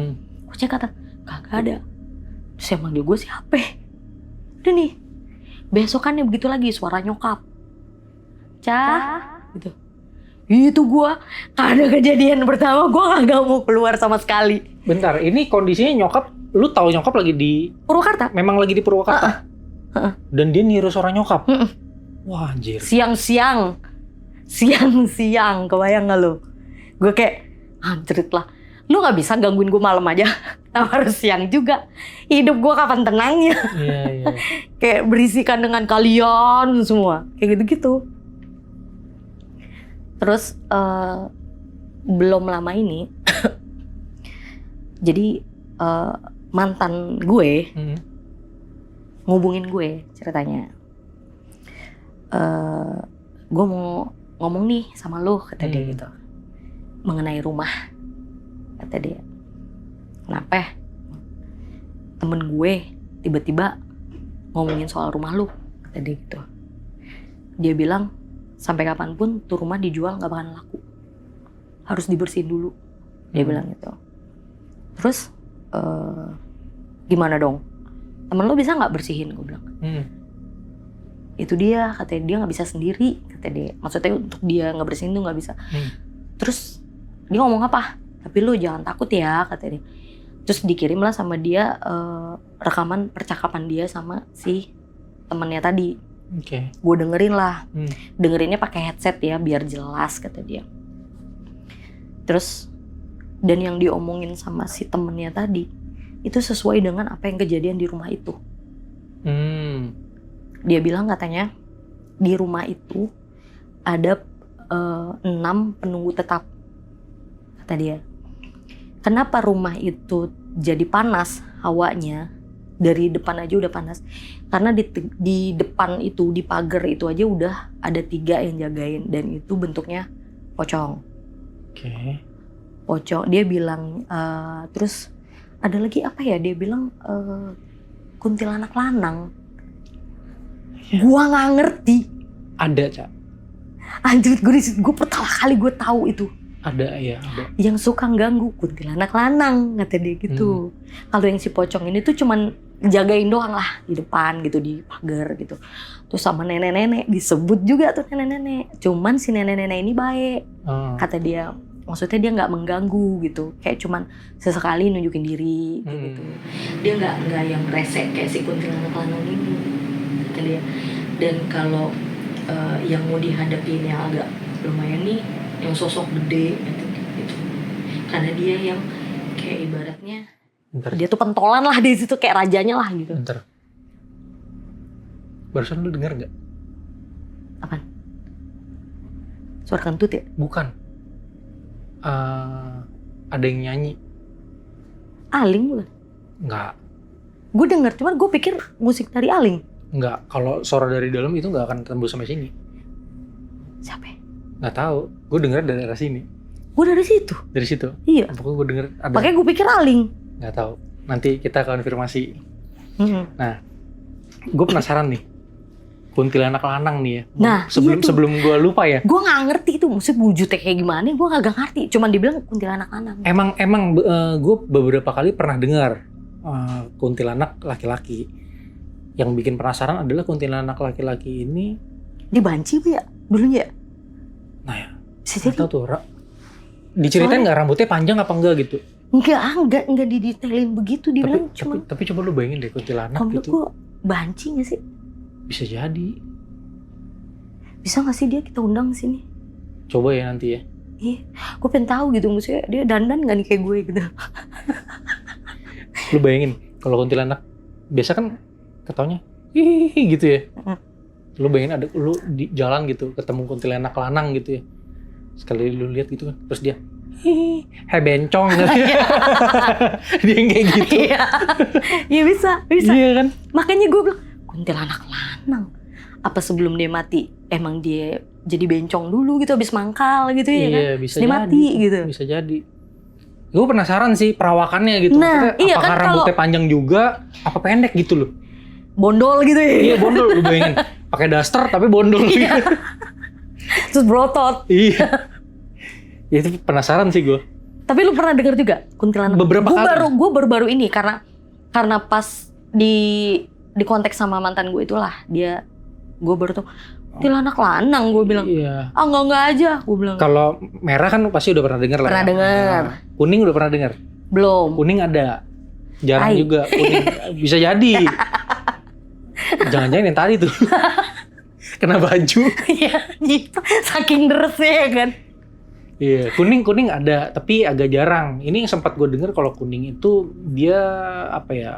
Gue cek ke atas, kagak ada. Terus yang manggil gue siapa? Udah nih, besokannya begitu lagi suara nyokap. Cah, gitu. Itu gue, karena kejadian pertama gue kagak mau keluar sama sekali. Bentar, ini kondisinya nyokap, lu tahu nyokap lagi di Purwakarta? Memang lagi di Purwakarta? Dan dia niru suara nyokap? Wah anjir. Siang-siang, kebayang gak lu? Gue kayak, anjrit lah. Lu gak bisa gangguin gue malam aja, harus siang juga. Hidup gue kapan tenangnya? Iya. Kayak berisikan dengan kalian semua, kayak gitu-gitu. Terus belum lama ini, jadi mantan gue ngubungin gue ceritanya. Gue mau ngomong nih sama lo, kata dia gitu, mengenai rumah, kata dia. Kenapa? Temen gue tiba-tiba ngomongin soal rumah lo, kata dia gitu. Dia bilang, sampai kapanpun tuh rumah dijual gak bakalan laku. Harus dibersihin dulu. Dia bilang gitu. Terus, gimana dong? Temen lo bisa gak bersihin? Gue bilang. Itu dia, katanya dia gak bisa sendiri. Kata dia. Maksudnya untuk dia ngebersihin tuh gak bisa. Terus, dia ngomong apa? Tapi lo jangan takut ya, kata dia. Terus dikirim lah sama dia rekaman percakapan dia sama si temennya tadi. Oke. Gue dengerin lah, dengerinnya pakai headset ya biar jelas, kata dia. Terus dan yang diomongin sama si temennya tadi itu sesuai dengan apa yang kejadian di rumah itu. Dia bilang katanya di rumah itu ada 6 penunggu tetap, kata dia. Kenapa rumah itu jadi panas hawanya? Dari depan aja udah panas. Karena di depan itu, di pagar itu aja udah ada 3 yang jagain. Dan itu bentuknya pocong. Oke. Pocong. Dia bilang, terus ada lagi apa ya? Dia bilang kuntilanak lanang. Ya. Gua gak ngerti. Ada, Cak. Anjir, gue pertama kali gue tahu itu. Ada, ya, ada. Yang suka ganggu kuntilanak lanang, kata dia gitu. Kalau yang si pocong ini tuh cuman jagain doang lah di depan gitu, di pagar gitu. Terus sama nenek-nenek disebut juga tuh nenek-nenek. Cuman si nenek-nenek ini baik, kata dia. Maksudnya dia nggak mengganggu gitu. Kayak cuman sesekali nunjukin diri gitu. Dia nggak yang rese kayak si kuntilanak lanang ini, kata dia. Dan kalau yang mau dihadapin yang agak lumayan nih, yang sosok gede gitu. Karena dia yang kayak ibaratnya dia tuh pentolan lah di situ, kayak rajanya lah gitu. Bentar. Barusan lu denger nggak? Apaan? Suara kentut ya? Bukan. Ada yang nyanyi. Aling bukan? Nggak. Gue denger, cuman gue pikir musik dari Aling. Nggak. Kalau suara dari dalam itu nggak akan tembus sampai sini. Siapa ya? Nggak tahu. Gue denger dari arah sini. Gue dari situ? Dari situ? Iya. Pokoknya gue denger ada. Makanya gue pikir Aling. Nggak tahu. Nanti kita konfirmasi. Nah, gue penasaran nih. Kuntilanak lanang nih ya. Nah, sebelum gue lupa ya. Gue nggak ngerti itu musik wujudnya kayak gimana. Gue nggak ngerti. Cuman dibilang kuntilanak lanang. Emang gue beberapa kali pernah dengar kuntilanak laki-laki. Yang bikin penasaran adalah kuntilanak laki-laki ini dibanci bu ya dulunya. Nah ya. Bisa jadi. Tahu tuh. Diceritain nggak rambutnya panjang apa enggak gitu? Enggak didetailin begitu, dibilang cuma. Tapi coba lu bayangin deh kuntilanak gitu. Gue banci nggak sih? Bisa jadi. Bisa nggak sih dia kita undang sini? Coba ya nanti ya. Iya, gue pengen tahu gitu, maksudnya dia dandan nggak nih kayak gue gitu. Lu bayangin kalau kuntilanak biasa kan ketawanya hihihi gitu ya. Lu bayangin ada lu di jalan gitu ketemu kuntilanak lanang gitu ya. Sekali lu lihat gitu kan, terus dia hei bencong gitu. Dia yang kayak gitu. Iya bisa. Iya kan? Makanya gue bilang kuntilanak lanang. Apa sebelum dia mati emang dia jadi bencong dulu gitu habis mangkal gitu ya kan? Iya, bisa dia jadi. mati gitu. Bisa jadi. Gue penasaran sih perawakannya gitu. Nah, maksudnya iya apakah kan rambutnya panjang juga, apa pendek gitu loh. Bondol gitu ya. Iya bondol, lu bayangin. Pakai daster tapi bondol gitu. Terus berotot. Iya. Ya itu penasaran sih gue. Tapi lu pernah denger juga kuntilanak? Beberapa kali. Gue baru ini karena pas di konteks sama mantan gue itulah gue baru tuh kuntilanak lanang gue bilang. Iya. Enggak aja gue bilang. Kalau merah kan pasti udah pernah dengar lah. Pernah ya. denger. Nah, kuning udah pernah dengar. Belum. Kuning ada. Jarang Ai. juga kuning. Bisa jadi. Jangan-jangan yang tadi tuh. Kena baju. Iya, gitu. Saking deresnya kan. Iya, kuning ada, tapi agak jarang. Ini yang sempat gue dengar kalau kuning itu dia apa ya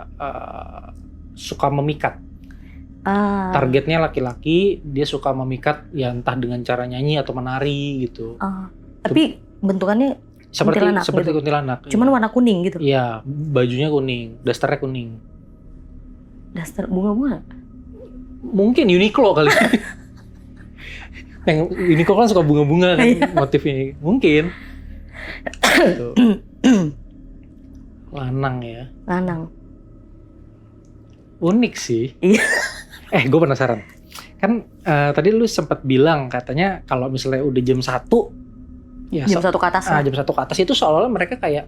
suka memikat. Targetnya laki-laki, dia suka memikat ya entah dengan cara nyanyi atau menari gitu. Tapi bentukannya kuntilanak Seperti gitu. kuntilanak. Cuman warna kuning gitu. Iya, bajunya kuning, dasternya kuning. Daster bunga-bunga. Mungkin Uniqlo kali. Yang Uniqlo kan suka bunga-bunga kan motifnya. Mungkin. Gitu. Lanang ya. Lanang. Unik sih. Iya. Gue penasaran. Kan tadi lu sempat bilang katanya kalau misalnya udah jam 1 ya Jam 1 ke atas lah. jam 1 ke atas itu seolah-olah mereka kayak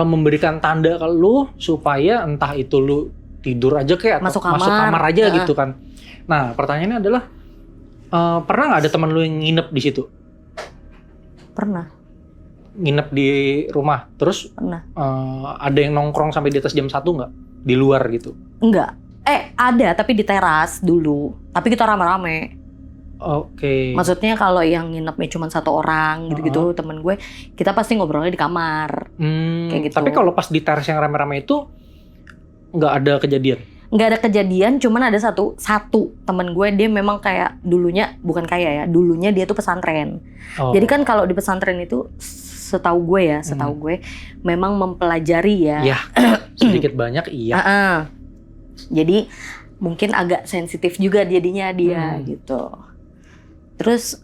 memberikan tanda ke lu supaya entah itu lu tidur aja kayak Masuk atau masuk kamar. kamar aja gitu kan. Nah, pertanyaannya adalah pernah nggak ada teman lu yang nginep di situ? Pernah. Nginep di rumah, terus Pernah. ada yang nongkrong sampai di atas jam 1 nggak? Di luar gitu? Enggak. Ada tapi di teras dulu. Tapi kita rame-rame. Oke. Maksudnya kalau yang nginepnya cuma 1 orang gitu-gitu temen gue, kita pasti ngobrolnya di kamar. Kayak gitu. Tapi kalau pas di teras yang rame-rame itu nggak ada kejadian? Nggak ada kejadian, cuman ada satu temen gue, dia memang kayak dulunya, bukan kayak ya, dulunya dia tuh pesantren. Oh. Jadi kan kalau di pesantren itu setahu gue memang mempelajari ya. Ya, sedikit banyak iya. Jadi mungkin agak sensitif juga jadinya dia gitu. Terus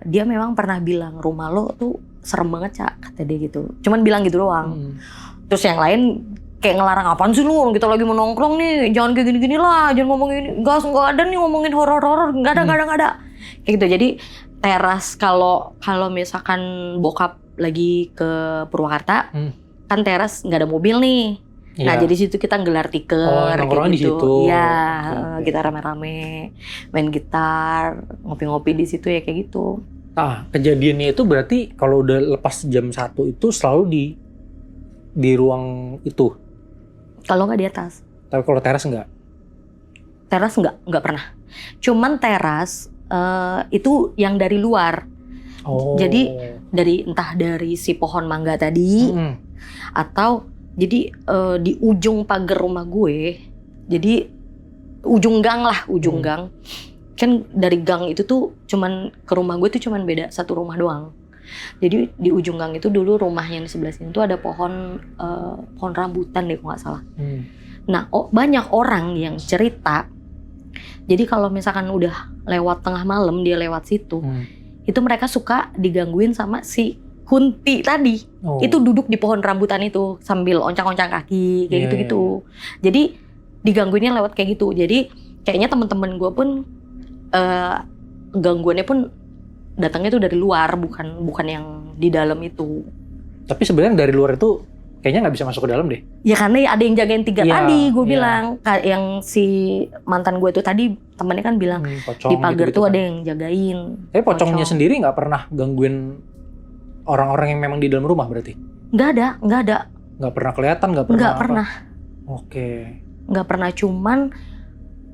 dia memang pernah bilang rumah lo tuh serem banget Cak, kata dia gitu. Cuman bilang gitu doang. Terus yang lain kayak ngelarang, apaan sih lu, kita lagi mau nongkrong nih, jangan kayak gini-gini lah, jangan ngomongin, nggak ada nih ngomongin horor-horor, nggak ada. Kayak gitu. Jadi teras kalau misalkan bokap lagi ke Purwakarta, kan teras nggak ada mobil nih. Nah jadi situ kita gelar tikar kayak di gitu. situ. Iya, Okay. kita rame-rame main gitar, ngopi-ngopi di situ ya kayak gitu. Nah, kejadiannya itu berarti kalau udah lepas jam 1 itu selalu di ruang itu. Kalau nggak di atas. Tapi kalau teras enggak? Teras nggak pernah. Cuman teras itu yang dari luar. Oh. Jadi entah dari si pohon mangga tadi atau jadi di ujung pagar rumah gue. Jadi ujung gang lah, gang. Kan dari gang itu tuh cuman ke rumah gue tuh cuman beda 1 rumah doang. Jadi di ujung gang itu dulu rumahnya di sebelah sini tuh ada pohon rambutan deh kalau nggak salah. Nah banyak orang yang cerita. Jadi kalau misalkan udah lewat tengah malam dia lewat situ, itu mereka suka digangguin sama si kunti tadi. Itu duduk di pohon rambutan itu sambil oncang-oncang kaki kayak gitu-gitu. Jadi digangguinnya lewat kayak gitu. Jadi kayaknya teman-teman gue pun gangguannya pun datangnya tuh dari luar, bukan yang di dalam itu. Tapi sebenarnya dari luar itu kayaknya nggak bisa masuk ke dalam deh. Ya karena ada yang jagain 3 tadi, gue bilang. Yang si mantan gue tuh tadi temennya kan bilang di pagar gitu tuh kan ada yang jagain. Tapi pocongnya sendiri nggak pernah gangguin orang-orang yang memang di dalam rumah berarti? Nggak ada. Nggak pernah kelihatan, nggak pernah? Nggak pernah. Oke. Nggak pernah, cuman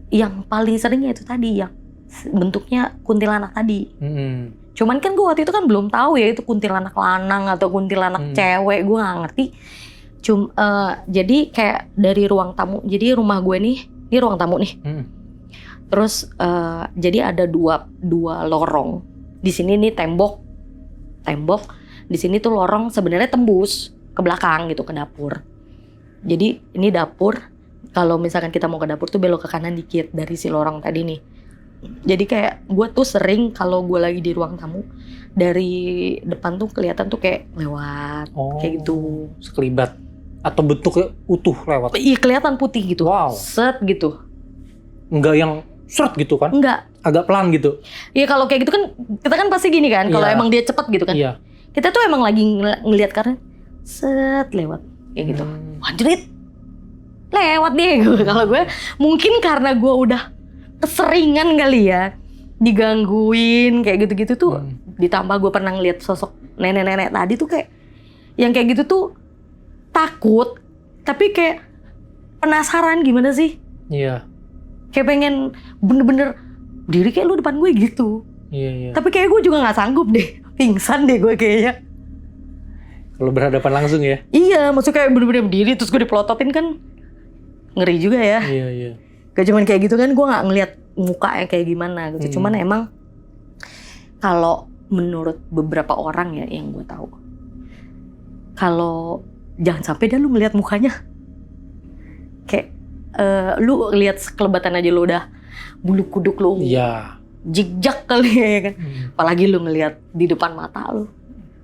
yang paling sering ya itu tadi yang bentuknya kuntilanak tadi. Cuman kan gue waktu itu kan belum tahu ya itu kuntilanak lanang atau kuntilanak cewek, gue nggak ngerti. Jadi kayak dari ruang tamu. Jadi rumah gue nih, ini ruang tamu nih. Terus jadi ada dua lorong. Di sini nih tembok. Di sini tuh lorong sebenarnya tembus ke belakang gitu, ke dapur. Jadi ini dapur. Kalau misalkan kita mau ke dapur tuh belok ke kanan dikit dari si lorong tadi nih. Jadi kayak gue tuh sering kalau gue lagi di ruang tamu, dari depan tuh kelihatan tuh kayak lewat kayak gitu. Sekelibat atau bentuknya utuh lewat. Iya, kelihatan putih gitu. Wow. Set gitu. Enggak yang seret gitu kan? Enggak. Agak pelan gitu. Iya, kalau kayak gitu kan kita kan pasti gini kan. Kalau emang dia cepet gitu kan. Iya. Kita tuh emang lagi ngelihat karena set lewat kayak gitu. Anjrit. Lewat dia. Kalau gue mungkin karena gue udah keseringan kali ya digangguin kayak gitu-gitu tuh. Ditambah gue pernah ngeliat sosok nenek-nenek tadi tuh kayak yang kayak gitu tuh takut, tapi kayak penasaran gimana sih? Iya. Kayak pengen bener-bener diri kayak lu depan gue gitu. Iya. Tapi kayak gue juga nggak sanggup deh, pingsan deh gue kayaknya. Kalau berhadapan langsung ya? Iya, maksudnya kayak bener-bener berdiri terus gue dipelototin kan ngeri juga ya. Iya. Gak cuman kayak gitu kan, gue nggak ngeliat mukanya kayak gimana gitu. Cuman emang kalau menurut beberapa orang ya yang gue tahu, kalau jangan sampai dah lu ngeliat mukanya, kayak lu lihat sekelebatan aja lu udah bulu kuduk lu jigjak kali ya kan. Apalagi lu ngeliat di depan mata lu,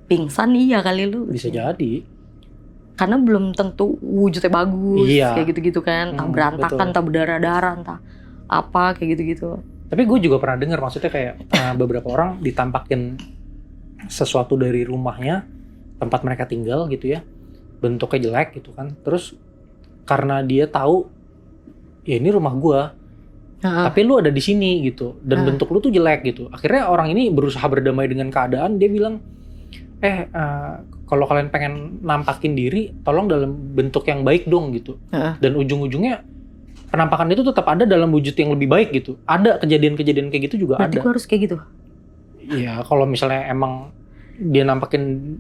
pingsan iya kali lu. Bisa jadi. Karena belum tentu wujudnya bagus, kayak gitu-gitu kan. Entah berantakan, betul. entah berdarah-darah, entah apa kayak gitu-gitu. Tapi gue juga pernah dengar, maksudnya kayak beberapa orang ditampakin sesuatu dari rumahnya, tempat mereka tinggal gitu ya, bentuknya jelek gitu kan. Terus karena dia tahu, ya ini rumah gue, tapi lu ada di sini gitu, dan bentuk lu tuh jelek gitu. Akhirnya orang ini berusaha berdamai dengan keadaan. Dia bilang, kalau kalian pengen nampakin diri, tolong dalam bentuk yang baik dong gitu. Dan ujung-ujungnya penampakan itu tetap ada dalam wujud yang lebih baik gitu. Ada kejadian-kejadian kayak gitu juga. Berarti ada. Gue harus kayak gitu? Iya, kalau misalnya emang dia nampakin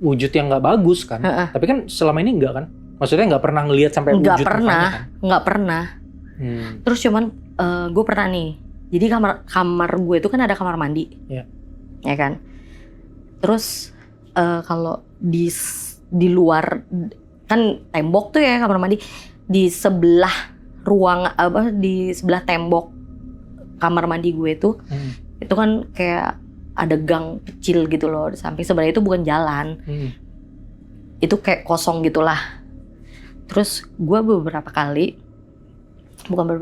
wujud yang nggak bagus kan. Tapi kan selama ini enggak kan? Maksudnya nggak pernah ngelihat sampai wujud mukanya kan? Nggak pernah. Terus cuman gue pernah nih. Jadi kamar gue itu kan ada kamar mandi. Iya. Ya kan? Terus kalau di luar kan tembok tuh ya kamar mandi, di sebelah ruang di sebelah tembok kamar mandi gue tuh itu kan kayak ada gang kecil gitu loh di samping. Sebenarnya itu bukan jalan, itu kayak kosong gitulah. Terus gue bukan beberapa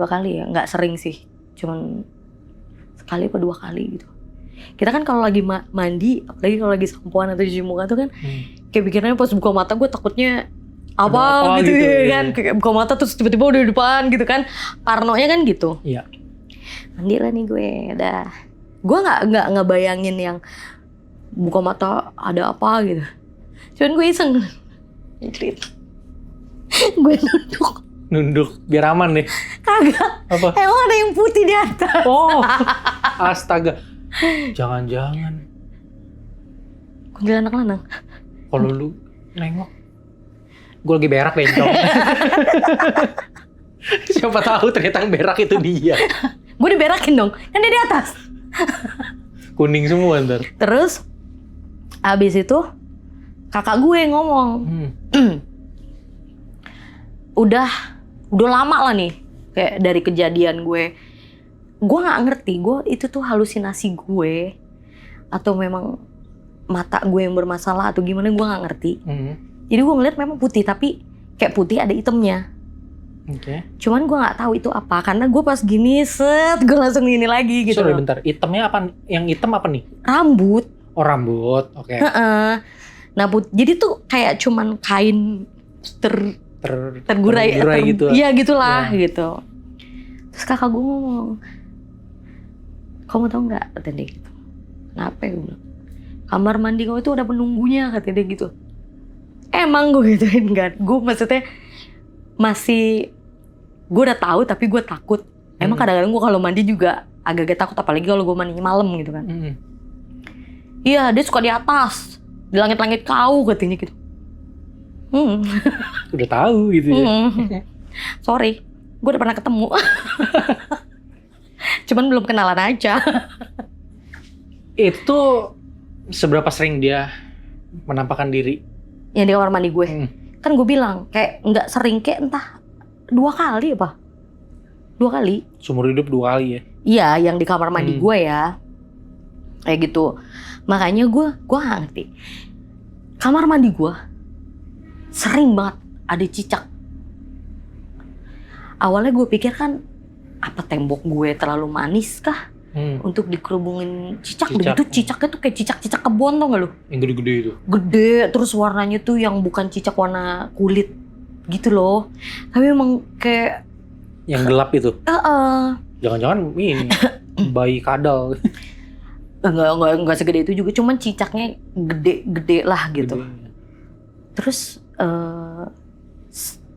kali ya, nggak sering sih, cuman sekali atau 2 kali gitu. Kita kan kalau lagi mandi, apalagi kalau lagi sampoan atau cuci muka tuh kan, kayak pikirannya pas buka mata gue takutnya apa gitu ya kan, kayak buka mata terus tiba-tiba udah di depan gitu kan, parnonya kan gitu. Iya. Mandi lah nih gue, udah. Gue nggak bayangin yang buka mata ada apa gitu. Cuman gue iseng, gue Nunduk biar aman deh. Kagak. Apa? Emang ada yang putih di atas. Oh, astaga. Jangan-jangan. Kuntilanak lanang. Kalau lu nengok, gue lagi berak bencong. Siapa tahu ternyata yang berak itu dia. Gue diberakin dong, kan dia di atas. Kuning semua ntar. Terus abis itu kakak gue ngomong, udah lama lah nih kayak dari kejadian gue nggak ngerti gue itu tuh halusinasi gue atau memang mata gue yang bermasalah atau gimana, gue nggak ngerti. Jadi gue ngeliat memang putih, tapi kayak putih ada hitamnya. Cuman gue nggak tahu itu apa, karena gue pas gini gue langsung gini lagi gitu. Sorry bentar, hitamnya apa? Yang hitam apa nih? Rambut. Oh rambut, oke. Nah jadi tuh kayak cuman kain tergurai gitu. Iya gitulah gitu. Terus kakak gue ngomong, kamu tahu nggak, kata dia gitu. Kenapa ya? Gue bilang, kamar mandi kamu itu ada penunggunya, kata dia gitu. Emang gue gituin kan? Gue maksudnya masih, gue udah tahu tapi gue takut. Emang kadang-kadang gue kalau mandi juga agak-agak takut, apalagi kalau gue mandinya malam gitu kan. Iya, dia suka di atas, di langit-langit kau, katanya gitu. Udah tahu gitu ya. Sorry, gue udah pernah ketemu. Cuman belum kenalan aja. Itu seberapa sering dia menampakkan diri? Yang di kamar mandi gue. Kan gue bilang kayak nggak sering, kayak entah 2 kali apa. 2 kali. Seumur hidup 2 kali ya? Iya, yang di kamar mandi gue ya. Kayak gitu. Makanya gue nggak ngerti. Kamar mandi gue sering banget ada cicak. Awalnya gue pikir kan, apa tembok gue terlalu manis kah? Untuk dikerubungin cicak. Begitu cicaknya tuh kayak cicak-cicak kebun, tau gak lu? Yang gede-gede itu? Gede, terus warnanya tuh yang bukan cicak warna kulit gitu loh. Tapi emang kayak... Yang gelap itu? Jangan-jangan ini bayi kadal. Enggak segede itu juga, cuman cicaknya gede-gede lah gitu. Gede. Terus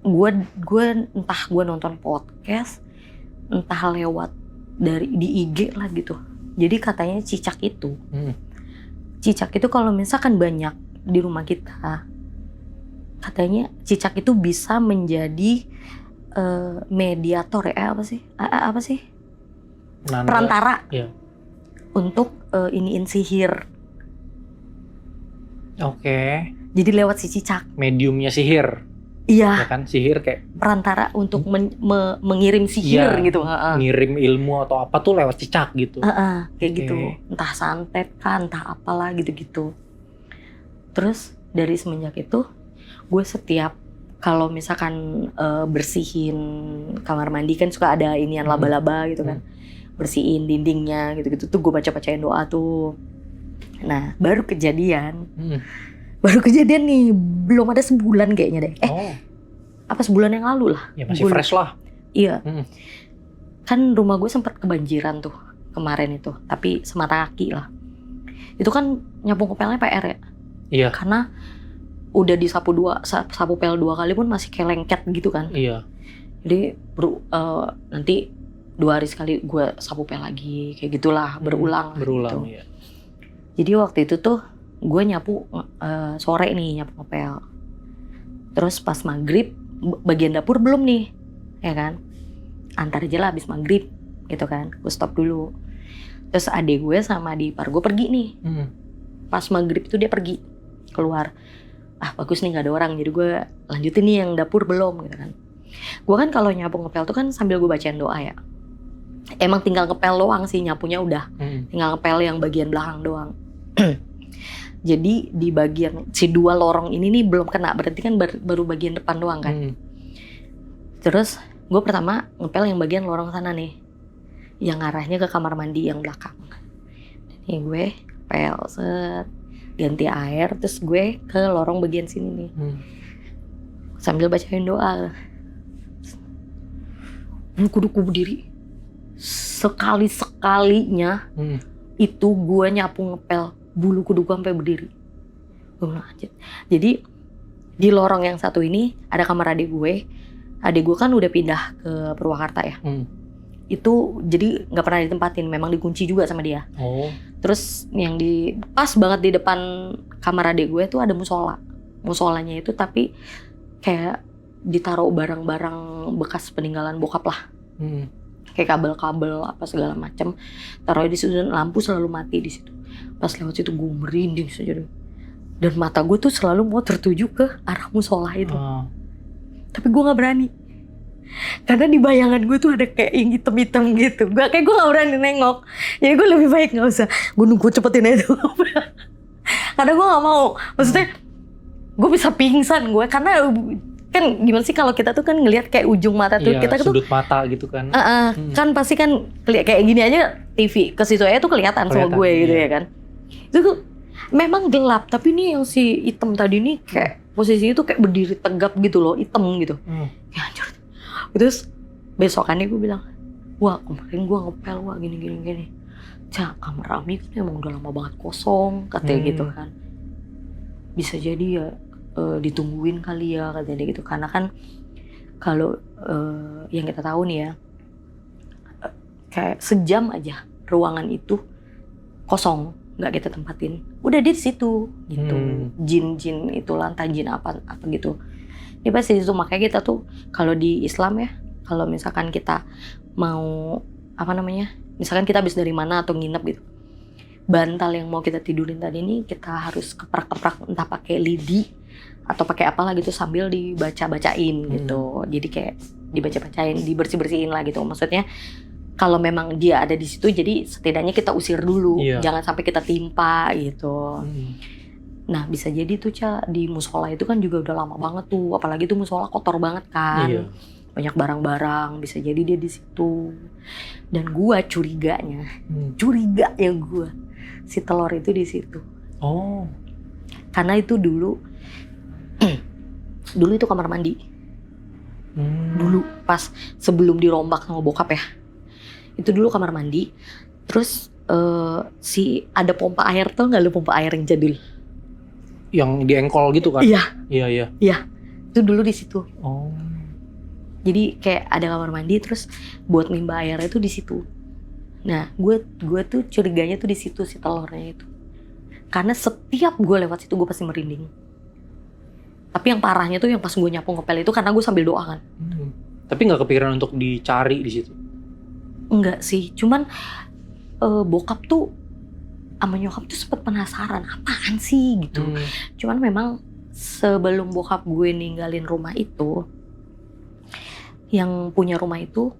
gue entah gue nonton podcast, entah lewat di IG lah gitu. Jadi katanya cicak itu kalau misalkan banyak di rumah kita, katanya cicak itu bisa menjadi mediator ya, apa sih? Perantara. Iya. Untuk iniin sihir. Oke. Jadi lewat si cicak. Mediumnya sihir. Iya. Ya kan, sihir kayak perantara untuk mengirim sihir gitu. Ngirim ilmu atau apa tuh lewat cicak gitu. Kayak gitu. Entah santet kan, entah apalah gitu-gitu. Terus dari semenjak itu, gue setiap kalau misalkan bersihin kamar mandi kan suka ada inian laba-laba gitu kan. Bersihin dindingnya gitu-gitu tuh gue baca-bacain doa tuh. Nah, baru kejadian nih, belum ada sebulan kayaknya deh. Apa sebulan yang lalu lah. Ya masih fresh lah. Iya. Kan rumah gue sempat kebanjiran tuh kemarin itu, tapi semata kaki lah. Itu kan nyapu ngepelnya PR ya. Iya. Karena udah disapu sapu pel 2 kali pun masih kayak lengket gitu kan. Iya. Jadi nanti 2 hari sekali gue sapu pel lagi, kayak gitulah, berulang gitu. Iya. Jadi waktu itu tuh gue nyapu sore nih, nyapu ngepel. Terus pas maghrib, bagian dapur belum nih, ya kan? Antar aja lah abis maghrib gitu kan, gue stop dulu. Terus adek gue sama adik ipar gue pergi nih. Pas maghrib itu dia pergi keluar. Bagus nih gak ada orang, jadi gue lanjutin nih yang dapur belum gitu kan. Gue kan kalau nyapu ngepel tuh kan sambil gue bacain doa ya. Emang tinggal ngepel doang sih, nyapunya udah. Tinggal ngepel yang bagian belakang doang. Jadi di bagian si 2 lorong ini nih belum kena, berarti kan baru bagian depan doang kan. Terus gue pertama ngepel yang bagian lorong sana nih, yang arahnya ke kamar mandi yang belakang. Nih gue pel set, ganti air, terus gue ke lorong bagian sini nih. Sambil bacain doa. Kudu berdiri. Sekali-sekalinya itu gue nyapu ngepel, bulu kudu gue sampai berdiri. Gue bilang aja. Jadi di lorong yang satu ini ada kamar adik gue. Adik gue kan udah pindah ke Purwakarta ya. Itu jadi nggak pernah ditempatin, memang dikunci juga sama dia. Terus yang pas banget di depan kamar adik gue tuh ada musola. Musolanya itu tapi kayak ditaruh barang-barang bekas peninggalan bokap lah. Kayak kabel-kabel apa segala macam, taruhnya di situ, dan lampu selalu mati di situ. Pas lewat situ gue merinding saja, dan mata gue tuh selalu mau tertuju ke arah musola itu. Tapi gue nggak berani, karena di bayangan gue tuh ada kayak yang hitam-hitam gitu. Gue nggak berani nengok, jadi gue lebih baik nggak usah. Gue nunggu cepetin aja tuh, karena gue nggak mau. Maksudnya gue bisa pingsan gue, karena kan gimana sih kalau kita tuh kan ngelihat kayak ujung mata tuh, kita tuh sudut mata gitu kan. Kan pasti kan kayak gini aja TV ke situ aja tuh kelihatan sama gue gitu ya kan. Itu tuh memang gelap, tapi nih yang si hitam tadi nih kayak posisinya tuh kayak berdiri tegap gitu loh, hitam gitu. Ya anjir. Terus besokannya gue bilang, wah kemarin gue ngepel wah gini. Kamar Ami kan emang udah lama banget kosong katanya gitu kan. Bisa jadi ya ditungguin kali ya katanya gitu, karena kan kalau yang kita tahu nih ya, kayak sejam aja ruangan itu kosong, nggak kita tempatin. Udah dia di situ gitu. Jin itulah, entah jin apa gitu. Dia pasti di situ. Makanya kita tuh kalau di Islam ya, kalau misalkan kita mau misalkan kita habis dari mana atau nginep gitu, bantal yang mau kita tidurin tadi ini kita harus keprak-keprak, entah pakai lidi atau pakai apalah gitu sambil dibaca-bacain gitu. Jadi kayak dibaca-bacain, dibersih-bersihin lah gitu. Maksudnya kalau memang dia ada di situ, jadi setidaknya kita usir dulu, jangan sampai kita timpa gitu. Nah bisa jadi tuh di musola itu kan juga udah lama banget tuh, apalagi tuh musola kotor banget kan, banyak barang-barang, bisa jadi dia di situ. Dan gua curiganya gua si telur itu di situ. Oh. Karena itu dulu itu kamar mandi. Dulu pas sebelum dirombak sama bokap ya. Itu dulu kamar mandi. Terus ada pompa air, tuh nggak lu pompa air yang jadul? Yang di engkol gitu kan? Iya. Iya. Itu dulu di situ. Oh. Jadi kayak ada kamar mandi, terus buat nimba airnya itu di situ. Nah, gue tuh curiganya tuh di situ si telurnya itu. Karena setiap gue lewat situ gue pasti merinding. Tapi yang parahnya tuh yang pas gue nyapu ngepel itu karena gue sambil doa kan. Tapi nggak kepikiran untuk dicari di situ? Enggak sih, cuman bokap tuh sama nyokap tuh sempet penasaran apaan sih gitu. Cuman memang sebelum bokap gue ninggalin rumah itu, yang punya rumah itu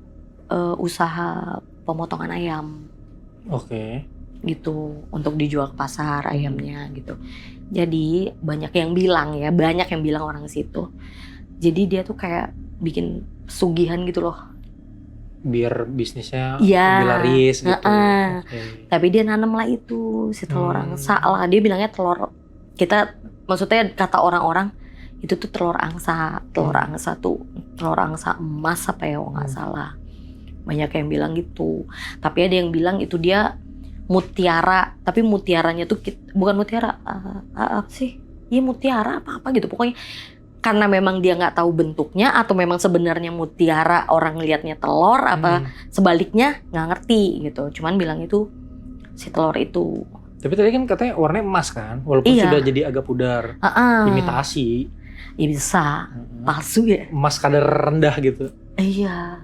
usaha pemotongan ayam. Oke. Gitu, untuk dijual ke pasar ayamnya gitu. Jadi banyak yang bilang orang situ. Jadi dia tuh kayak bikin pesugihan gitu loh. Biar bisnisnya lebih laris gitu. Okay. Tapi dia nanam lah itu si telur angsa lah. Dia bilangnya telur, kita maksudnya kata orang-orang itu tuh telur angsa. Telur angsa tuh telur angsa emas apa ya, nggak salah. Banyak yang bilang gitu. Tapi ada yang bilang itu dia mutiara. Tapi mutiaranya tuh bukan mutiara apa sih? Iya mutiara apa gitu pokoknya. Karena memang dia nggak tahu bentuknya atau memang sebenarnya mutiara orang lihatnya telur apa sebaliknya nggak ngerti gitu. Cuman bilang itu si telur itu. Tapi tadi kan katanya warnanya emas kan, walaupun sudah jadi agak pudar, imitasi. Ya bisa, palsu ya. Emas kadar rendah gitu. Iya.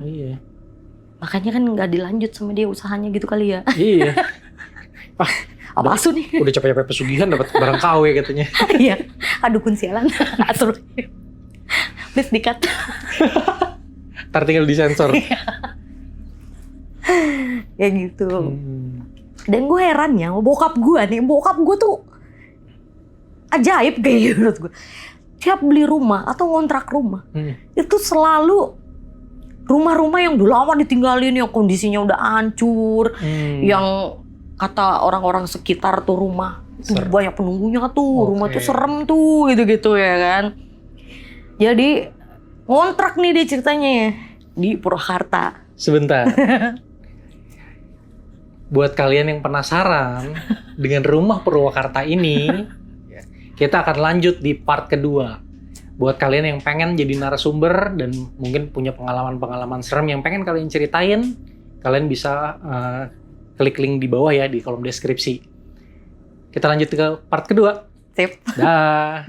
Makanya kan nggak dilanjut sama dia usahanya gitu kali ya. Iya. Palsu nih. Udah capek-capek pesugihan dapat barang KW katanya. Iya. Aduh kunsialan. Atur. Please di-cut. Ntar tinggal disensor. Ya gitu. Dan gue herannya bokap gue tuh ajaib kayak menurut gue. Tiap beli rumah atau ngontrak rumah, itu selalu rumah-rumah yang udah lama ditinggalin, yang kondisinya udah hancur, yang kata orang-orang sekitar tuh rumah itu banyak penunggunya tuh, rumah tuh serem tuh gitu-gitu ya kan. Jadi ngontrak nih dia ceritanya di Purwakarta. Sebentar. Buat kalian yang penasaran dengan rumah Purwakarta ini, kita akan lanjut di part kedua. Buat kalian yang pengen jadi narasumber dan mungkin punya pengalaman-pengalaman serem yang pengen kalian ceritain, kalian bisa klik link di bawah ya di kolom deskripsi. Kita lanjut ke part kedua. Sip. Dah.